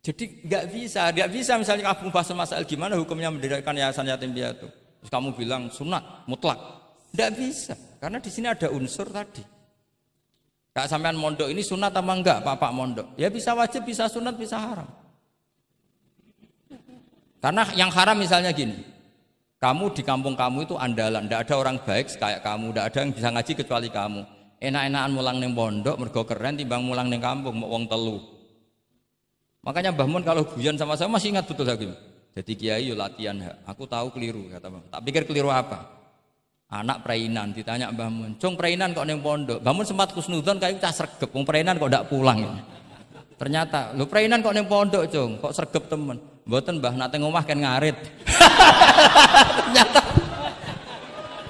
S3: Jadi gak bisa misalnya kamu bahas masalah gimana hukumnya mendirikan yayasan yatim piatu. Terus kamu bilang sunat mutlak, tidak bisa, karena di sini ada unsur tadi. Kak sampean mondok ini sunat apa enggak, Pak mondok? Ya bisa wajib, bisa sunat, bisa haram. Karena yang haram misalnya gini, kamu di kampung kamu itu andalan, tidak ada orang baik kayak kamu, tidak ada yang bisa ngaji kecuali kamu. Enak-enakan mulang neng pondok, mergo keren timbang mulang neng kampung, mau wong telu. Makanya Mbah Mun kalau guyon sama saya masih ingat betul lagi. Jadi kiai yo latihan, aku tahu keliru kata Mbah. Tak pikir keliru apa? Anak perainan ditanya Mbah Mun, "Cung perainan kok ning pondok?" Mbah Mun sempat kusnudon kayak cah sregep, wong perainan kok ndak pulang. Ternyata, "Lho perainan kok ning pondok, Cung? Kok sregep temen?" "Mboten, Mbah, nate ngomah kan ngarit." Ternyata.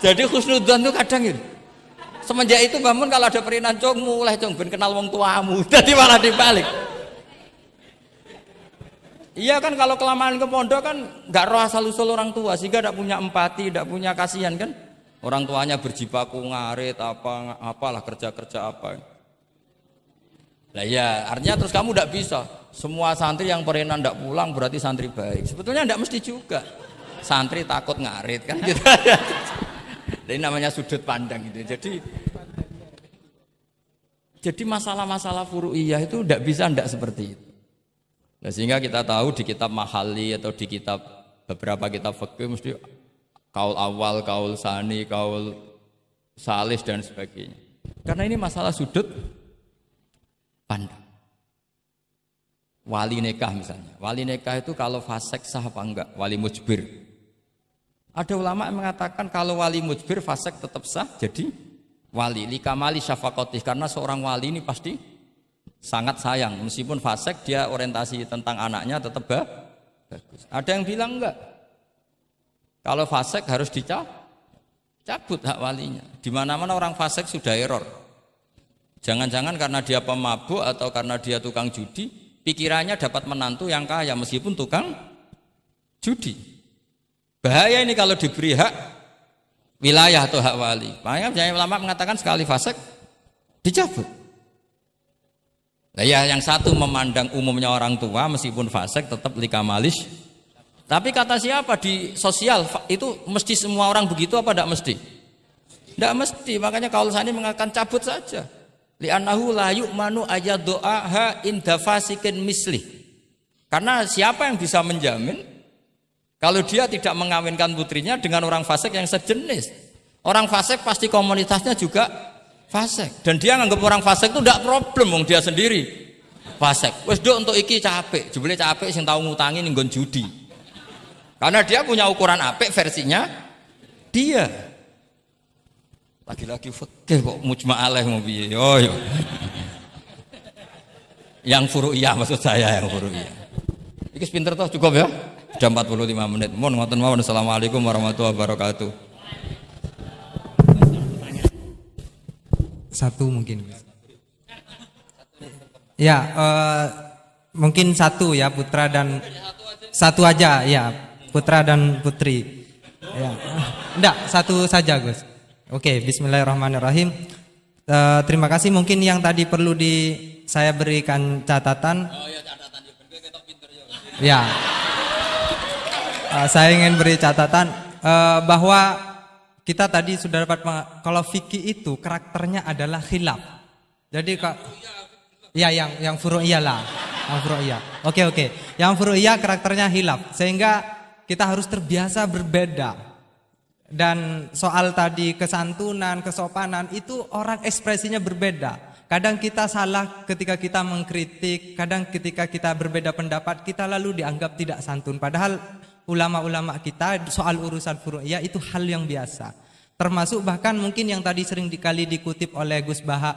S3: Jadi kusnudon tuh kadang gitu. Semenjak itu Mbah Mun kalau ada perainan, "Cung, mulai Cung ben kenal wong tuamu." Jadi malah dibalik. Iya kan kalau kelamaan ke pondok kan nggak roh asal usul orang tua sehingga tidak punya empati, tidak punya kasihan kan. Orang tuanya berjibaku ngarit apalah kerja apa. Lah ya artinya terus kamu tidak bisa. Semua santri yang perenan tidak pulang berarti santri baik. Sebetulnya tidak mesti juga. Santri takut ngarit kan gitu. Ini namanya sudut pandang gitu. Jadi masalah-masalah furu'iyah itu tidak bisa tidak seperti itu. Nah, sehingga kita tahu di kitab Mahali atau di kitab beberapa kitab fikih mesti kaul awal, kaul sani, kaul salis dan sebagainya. Karena ini masalah sudut pandang. Wali nikah misalnya. Wali nikah itu kalau fasik sah apa enggak? Wali mujbir. Ada ulama yang mengatakan kalau wali mujbir fasik tetap sah jadi wali. Likamali syafaqatih, karena seorang wali ini pasti sangat sayang. Meskipun fasik dia orientasi tentang anaknya tetap bagus. Ada yang bilang enggak. Kalau fasik harus dicabut hak walinya. Di mana-mana orang fasik sudah error. Jangan-jangan karena dia pemabuk atau karena dia tukang judi, pikirannya dapat menantu yang kaya meskipun tukang judi. Bahaya ini kalau diberi hak wilayah atau hak wali. Makanya banyak ulama mengatakan sekali fasik dicabut. Nah, ya yang satu memandang umumnya orang tua meskipun fasik tetap likamalis. Tapi kata siapa di sosial itu mesti semua orang begitu apa tidak mesti? Tidak mesti. Makanya kaul sani mengatakan cabut saja. Li'annahu la yu'manu ayadu'aha inda fasikin mislih. Karena siapa yang bisa menjamin kalau dia tidak mengawinkan putrinya dengan orang fasik yang sejenis? Orang fasik pasti komunitasnya juga fasik. Dan dia nganggap orang fasik itu tidak problem, dia sendiri fasik. Wes dok untuk iki capek, jebule capek sing tahu ngutangi ning nggon judi. Karena dia punya ukuran apik versinya dia. Lagi-lagi fikih kok mujma' alaih mau piye? Oh yo. Yang furu'iyah maksud saya, yang furu'iyah. Iki pinter toh cukup ya? Sudah 45 menit. Mohon ngoten mawon. Assalamualaikum warahmatullahi wabarakatuh.
S1: Satu mungkin. Ya, mungkin satu ya, putra dan satu aja ya, putra dan putri. Ya. Enggak, satu saja Gus. Oke, bismillahirrahmanirrahim. Terima kasih. Mungkin yang tadi perlu saya berikan catatan. Oh ya, catatan kita pinter ya. Saya ingin beri catatan bahwa kita tadi sudah dapat kalau fikih itu karakternya adalah khilaf. Jadi ya yang furu'iyah lah, yang furu'iyah. Oke. Yang furu'iyah karakternya khilaf sehingga kita harus terbiasa berbeda. Dan soal tadi kesantunan, kesopanan itu orang ekspresinya berbeda. Kadang kita salah ketika kita mengkritik, kadang ketika kita berbeda pendapat kita lalu dianggap tidak santun. Padahal ulama-ulama kita soal urusan furu'iyah itu hal yang biasa. Termasuk bahkan mungkin yang tadi sering dikali dikutip oleh Gus Baha,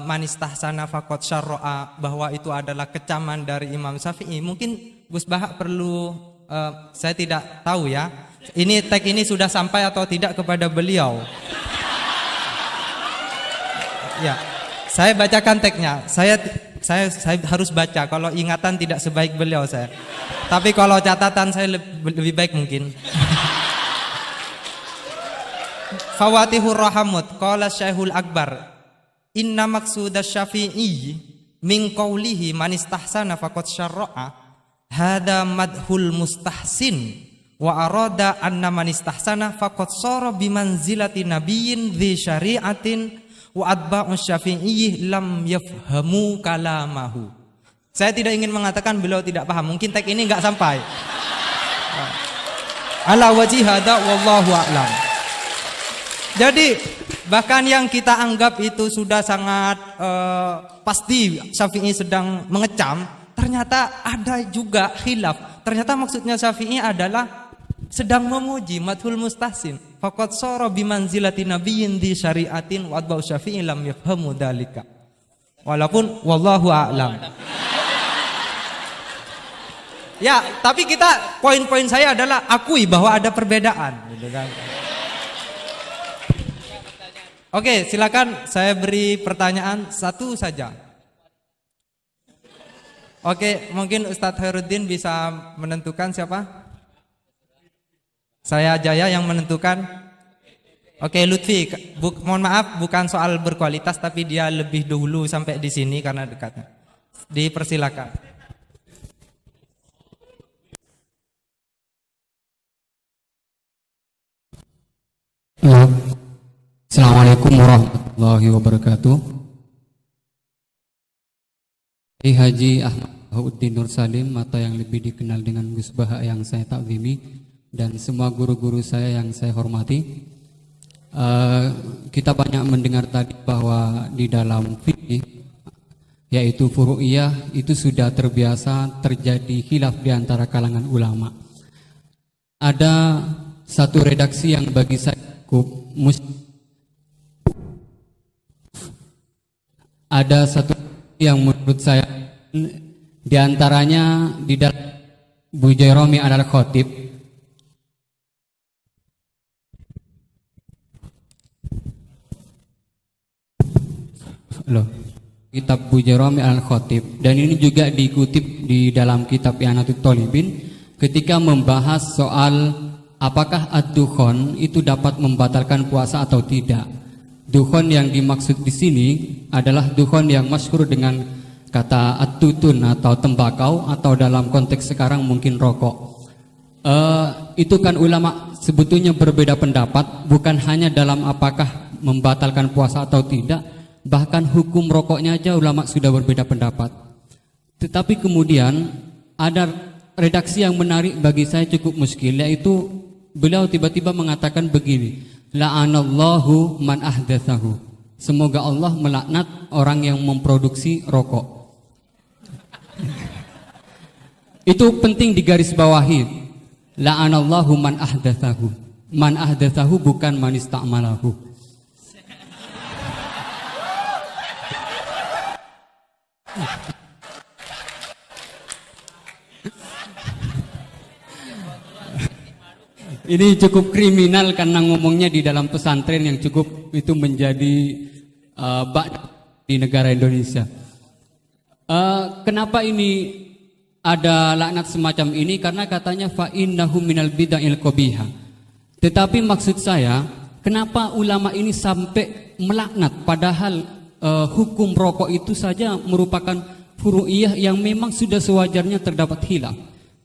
S1: manistahsana faqad syarra'a, bahwa itu adalah kecaman dari Imam Syafi'i. Mungkin Gus Baha perlu, saya tidak tahu ya, ini tag ini sudah sampai atau tidak kepada beliau. Ya, saya bacakan tagnya. Saya harus baca. Kalau ingatan tidak sebaik beliau saya. Tapi kalau catatan saya lebih baik mungkin. Fawatihur Rahamut qala Syekhul Akbar inna maqsudas Syafi'i min qawlihi man istahsana faqad syarra'a hadza madhul mustahsin wa arada anna man istahsana faqad sara bimanzilati nabiyyin dzi syari'atin wa atba'us Syafi'i lam yafhamu kalamahu. Saya tidak ingin mengatakan beliau tidak paham, mungkin tag ini enggak sampai. Ala wajhi hadza wallahu a'lam. Jadi bahkan yang kita anggap itu sudah sangat pasti Syafi'i sedang mengecam, ternyata ada juga khilaf. Ternyata maksudnya Syafi'i adalah sedang memuji, madhul mustahsin. Faqad sara bimanzilati nabiyyin di syari'atin wa atba'u Syafi'i lam yafhamu dzalika. Walaupun wallahu a'lam. Ya, tapi poin-poin saya adalah akui bahwa ada perbedaan, gitu kan. Oke, silakan saya beri pertanyaan satu saja. Oke, mungkin Ustadz Khairuddin bisa menentukan siapa? Saya Jaya yang menentukan. Oke, Lutfi, mohon maaf bukan soal berkualitas tapi dia lebih dahulu sampai di sini karena dekatnya. Dipersilakan.
S5: Assalamualaikum warahmatullahi wabarakatuh. Haji Ahmad Bahuddin Nur Salim atau yang lebih dikenal dengan Gus Baha yang saya takzimi, dan semua guru-guru saya yang saya hormati. Kita banyak mendengar tadi bahwa di dalam fikih, yaitu furu'iyah, itu sudah terbiasa terjadi khilaf di antara kalangan ulama. Ada satu redaksi yang bagi saya cukup ada satu yang menurut saya, di antaranya di dalam Bujairami al-Khatib, kitab Bujairami al-Khatib, dan ini juga dikutip di dalam kitab I'anatul Thalibin ketika membahas soal apakah ad-dukhon itu dapat membatalkan puasa atau tidak. Dukhon yang dimaksud di sini adalah dukhon yang masyhur dengan kata at-tutun atau tembakau, atau dalam konteks sekarang mungkin rokok. Itu kan ulama sebetulnya berbeda pendapat, bukan hanya dalam apakah membatalkan puasa atau tidak, bahkan hukum rokoknya aja ulama sudah berbeda pendapat. Tetapi kemudian ada redaksi yang menarik bagi saya cukup muskil, yaitu beliau tiba-tiba mengatakan begini, la'anallahu man ahdatsahu. Semoga Allah melaknat orang yang memproduksi rokok. Itu penting digarisbawahi. La'anallahu man ahdatsahu. Man ahdatsahu bukan man ista'malahu. Ini cukup kriminal karena ngomongnya di dalam pesantren yang cukup itu menjadi di negara Indonesia. Kenapa ini ada laknat semacam ini? Karena katanya fa innahu minal bid'il qabihah. Tetapi maksud saya, kenapa ulama ini sampai melaknat padahal hukum rokok itu saja merupakan furu'iyah yang memang sudah sewajarnya terdapat khilaf.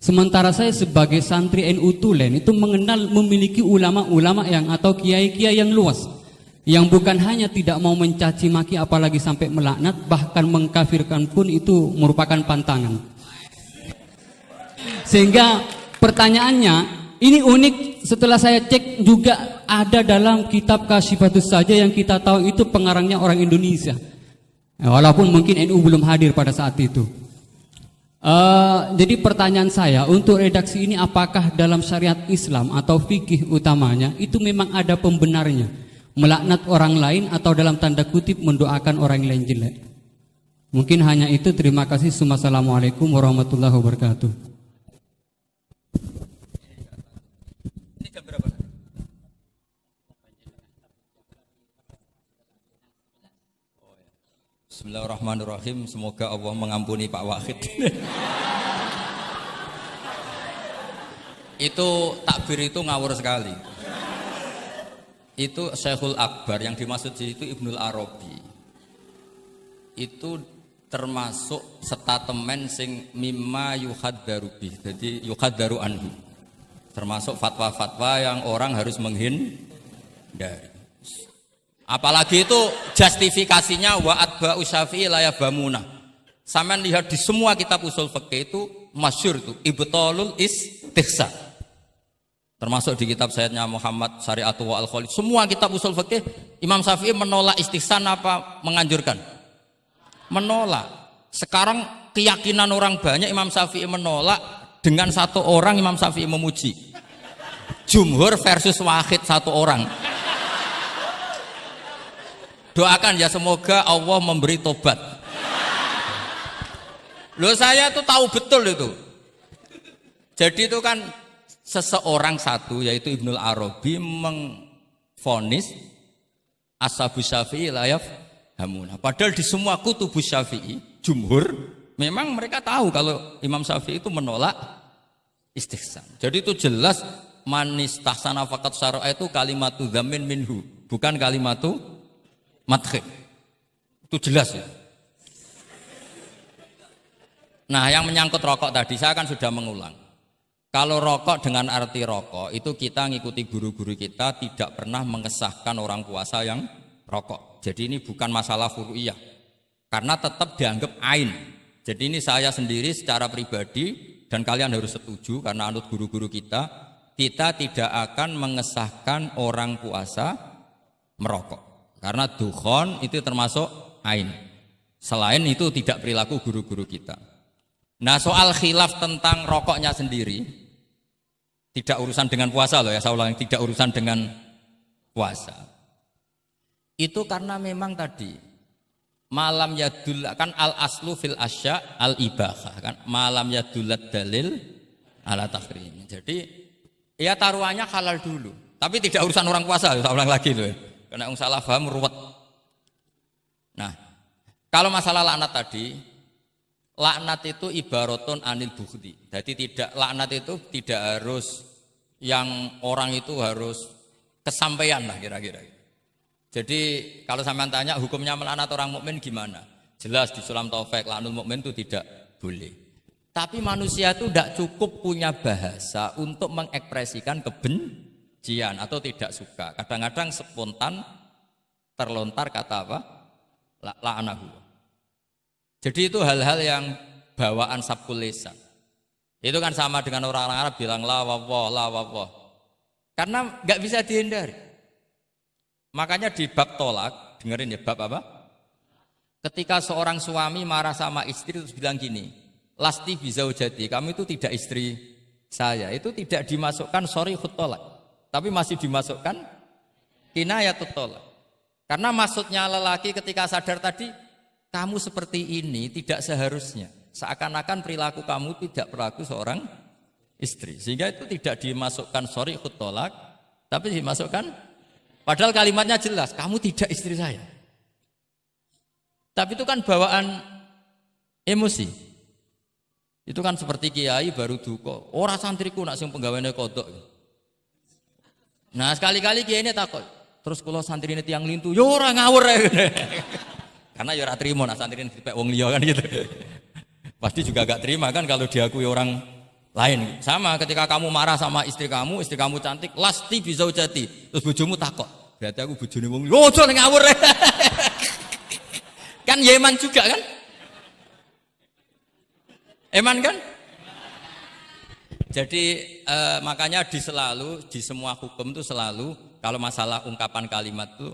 S5: Sementara saya sebagai santri NU Tulen itu mengenal memiliki ulama-ulama yang atau kiai-kiai yang luas, yang bukan hanya tidak mau mencaci maki apalagi sampai melaknat, bahkan mengkafirkan pun itu merupakan pantangan. Sehingga pertanyaannya ini unik, setelah saya cek juga ada dalam kitab Kasyifatus saja yang kita tahu itu pengarangnya orang Indonesia, walaupun mungkin NU belum hadir pada saat itu. Jadi pertanyaan saya untuk redaksi ini, apakah dalam syariat Islam atau fikih utamanya itu memang ada pembenarnya melaknat orang lain atau dalam tanda kutip mendoakan orang lain jelek? Mungkin hanya itu. Terima kasih. Wassalamualaikum warahmatullahi wabarakatuh.
S3: Bismillahirrahmanirrahim. Semoga Allah mengampuni Pak Wahid. Itu takbir itu ngawur sekali. Itu Syekhul Akbar yang dimaksud itu Ibnul Arabi. Itu termasuk statement sing mimma yuhaddaru bih. Jadi yuhaddaru anhu. Termasuk fatwa-fatwa yang orang harus menghindari. Apalagi itu justifikasinya wa atba'u syafi'i la yabamuna. Sampean lihat di semua kitab usul fikih itu masyhur itu ibtalul istihsan. Termasuk di kitab Sayyidina Muhammad Syari'atu wa al-Khalid. Semua kitab usul fikih Imam Syafi'i menolak istihsan apa menganjurkan? Menolak. Sekarang keyakinan orang banyak Imam Syafi'i menolak, dengan satu orang Imam Syafi'i memuji. Jumhur versus wahid satu orang. Doakan ya semoga Allah memberi tobat. Loh saya tuh tahu betul itu. Jadi itu kan seseorang satu yaitu Ibnul Arabi mengvonis Ashabus Syafi'i la yafhamuna. Padahal di semua kutubus Syafi'i jumhur memang mereka tahu kalau Imam Syafi'i itu menolak istihsan. Jadi itu jelas manis tahsana faqat syara'a itu kalimatu dzamin minhu, bukan kalimatu madkhib. Itu jelas ya. Nah, yang menyangkut rokok tadi saya kan sudah mengulang. Kalau rokok dengan arti rokok itu kita ngikuti guru-guru kita tidak pernah mengesahkan orang puasa yang rokok. Jadi ini bukan masalah furu'iyah. Karena tetap dianggap ain. Jadi ini saya sendiri secara pribadi dan kalian harus setuju karena anut guru-guru kita tidak akan mengesahkan orang puasa merokok. Karena dukhon itu termasuk ain. Selain itu tidak perilaku guru-guru kita. Nah, soal khilaf tentang rokoknya sendiri tidak urusan dengan puasa loh ya, saya ulangi, tidak urusan dengan puasa. Itu karena memang tadi malam yadul kan al aslu fil asya al ibahah kan, malam yadulat dalil ala tahrim. Jadi ya taruhannya halal dulu, tapi tidak urusan orang puasa. Saya ulang lagi loh, karena salah paham ruwet. Nah, kalau masalah laknat tadi, laknat itu ibaratun anil bukhdi. Jadi tidak, laknat itu tidak harus yang orang itu harus kesampaian lah kira-kira. Jadi kalau sampean tanya hukumnya melaknat orang mukmin gimana? Jelas di Sulam Taufik laknul mukmin itu tidak boleh. Tapi manusia itu tidak cukup punya bahasa untuk mengekspresikan kebencian atau tidak suka. Kadang-kadang spontan terlontar kata apa? La'anahu. Jadi itu hal-hal yang bawaan sabkul lisan. Itu kan sama dengan orang-orang Arab bilang la wawah. Karena nggak bisa dihindari. Makanya di bab tolak, dengerin ya bab apa? Ketika seorang suami marah sama istri terus bilang gini, lasti bizaujati, kamu itu tidak istri saya. Itu tidak dimasukkan sorihut tolak, tapi masih dimasukkan kinayatut tolak. Karena maksudnya lelaki ketika sadar tadi, kamu seperti ini tidak seharusnya. Seakan-akan perilaku kamu tidak perilaku seorang istri. Sehingga itu tidak dimasukkan sorihut tolak, tapi dimasukkan, padahal kalimatnya jelas, kamu tidak istri saya. Tapi itu kan bawaan emosi. Itu kan seperti kiai baru duka, ora santriku nak sing penggaweane kodok. Nah, sekali-kali kiai ini takut. Terus kalau santri ini tiang lintu, yo ora ngawur ya. Karena yo ora trimo nak santri ini dipek wong liya kan gitu. Pasti juga gak terima kan kalau diakui orang lain. Sama ketika kamu marah sama istri kamu cantik, lasti bizaujati. Terus bojomu takut, berarti aku bojone wong liya. Ojo ngawur. Kan Yeman juga kan? Eman kan? Jadi makanya di semua hukum itu selalu kalau masalah ungkapan kalimat itu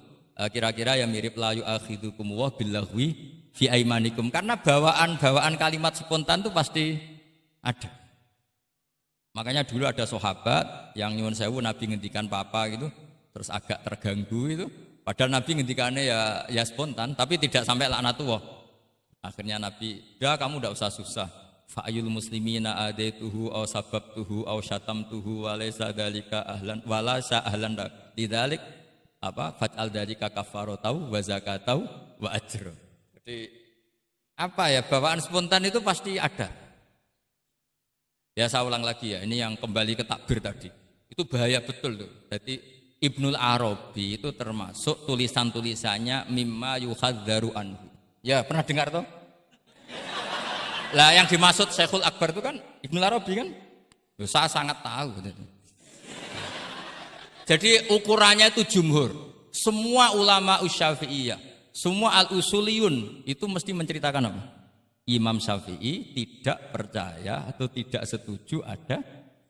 S3: kira-kira yang mirip la yu'akhidukum wa billahwi fi aimanikum, karena bawaan kalimat spontan itu pasti ada. Makanya dulu ada sahabat yang nyuwun sewu Nabi ngendikan papa gitu, terus agak terganggu itu, padahal Nabi ngendikannya ya spontan, tapi tidak sampai laknatullah. Akhirnya Nabi, "Dah kamu enggak usah susah. Fa'ayul muslimina adaituhu aw sababtuhu aw syatamtuhu wa laysa dzalika ahlan wala sa ahlan lidzalik apa fa'al dzalika kafaratau wa zakatau wa ajr." Jadi apa ya, bawaan spontan itu pasti ada. Ya saya ulang lagi ya, ini yang kembali ke takbir tadi. Itu bahaya betul tuh. Jadi Ibnul Arabi itu termasuk tulisan-tulisannya mimma yuhadzaru anhu. Ya, pernah dengar toh? Lah yang dimaksud Syekhul Akbar itu kan Ibnul Arabi kan? Saya sangat tahu. Jadi ukurannya itu jumhur. Semua ulama Syafi'iyah, semua al-usuliyun itu mesti menceritakan apa? Imam Syafi'i tidak percaya atau tidak setuju ada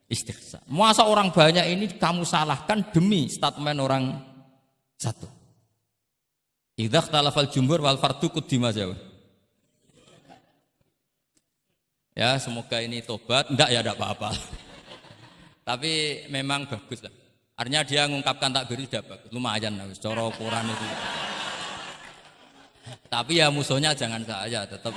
S3: istighsa. Masa orang banyak ini kamu salahkan demi statement orang satu. Idza ikhtalafal jumhur wal fardu quddima jawab. Ya, semoga ini tobat. Enggak ya, enggak apa-apa. Tapi memang bagus lah. Artinya dia mengungkapkan takbir sudah bagus. Lumayan lah, cara ukuran itu. Tapi ya musuhnya jangan saya tetap.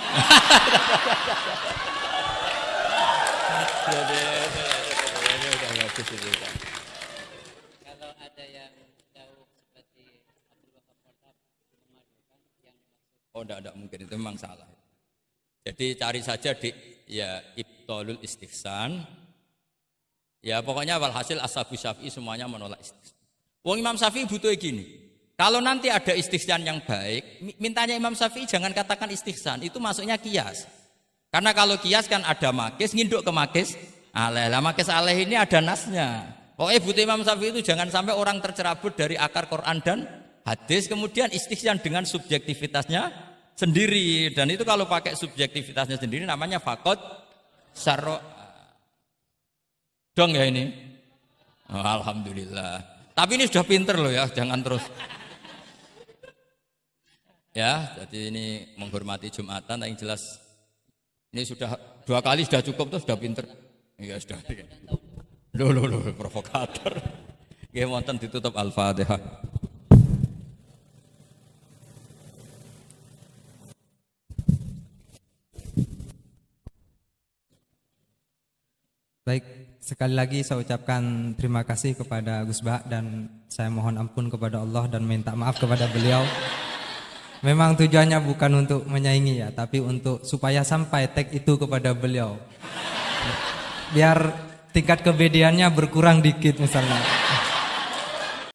S2: Kalau ada yang jauh seperti Abdul Wahab memadukan yang
S3: Oh, enggak mungkin, itu memang salah. Jadi cari saja di ya ibtalul istihsan. Ya pokoknya walhasil ashabu Syafi'i semuanya menolak istihsan. Wong Imam Syafi'i butuh gini. Kalau nanti ada istihsan yang baik, mintanya Imam Syafi'i jangan katakan istihsan, itu masuknya kias. Karena kalau kias kan ada makis, nginduk ke makis aleh. Lah makis aleh ini ada nasnya. Pokoknya butuh Imam Syafi'i itu jangan sampai orang tercerabut dari akar Quran dan hadis, kemudian istihsan dengan subjektivitasnya sendiri, dan itu kalau pakai subjektivitasnya sendiri namanya fakot syarra. Dong ya ini. Oh, alhamdulillah. Tapi ini sudah pinter loh ya, jangan terus. Ya, jadi ini menghormati Jumatan, yang jelas ini sudah 2 kali sudah cukup tuh, sudah pinter. Ya sudah. Loh, provokator. Nggih wonten ditutup Al-Fatihah.
S1: Baik, sekali lagi saya ucapkan terima kasih kepada Gus Bah dan saya mohon ampun kepada Allah dan minta maaf kepada beliau. Memang tujuannya bukan untuk menyaingi ya, tapi untuk supaya sampai tag itu kepada beliau. Biar tingkat kebedaannya berkurang dikit misalnya.